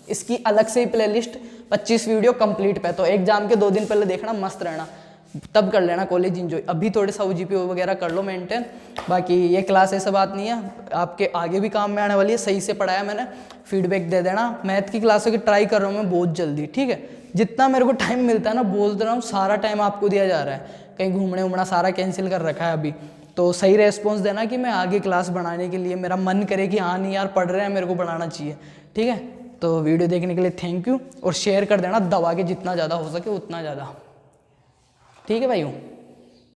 इसकी अलग से ही प्लेलिस्ट 25 वीडियो कंप्लीट पे, तो एग्जाम के 2 दिन पहले देखना, मस्त रहना, तब कर लेना कॉलेज इंजॉय। अभी थोड़े सा OGPO वगैरह कर लो मेंटेन। बाकी ये क्लास ऐसा बात नहीं है, आपके आगे भी काम में आने वाली है, सही से पढ़ाया मैंने, फीडबैक दे देना। मैथ की क्लासों की ट्राई कर रहा हूँ मैं बहुत जल्दी, ठीक है। जितना मेरे को टाइम मिलता है ना, बोलते रहा हूँ, सारा टाइम आपको दिया जा रहा है, कहीं घूमने उमना सारा कैंसिल कर रखा है अभी। तो सही रेस्पॉन्स देना कि मैं आगे क्लास बढ़ाने के लिए मेरा मन करे कि हाँ नहीं यार पढ़ रहे हैं, मेरे को बढ़ाना चाहिए, ठीक है। तो वीडियो देखने के लिए थैंक यू, और शेयर कर देना दबा के जितना ज़्यादा हो सके उतना ज़्यादा, ठीक है भाइयों।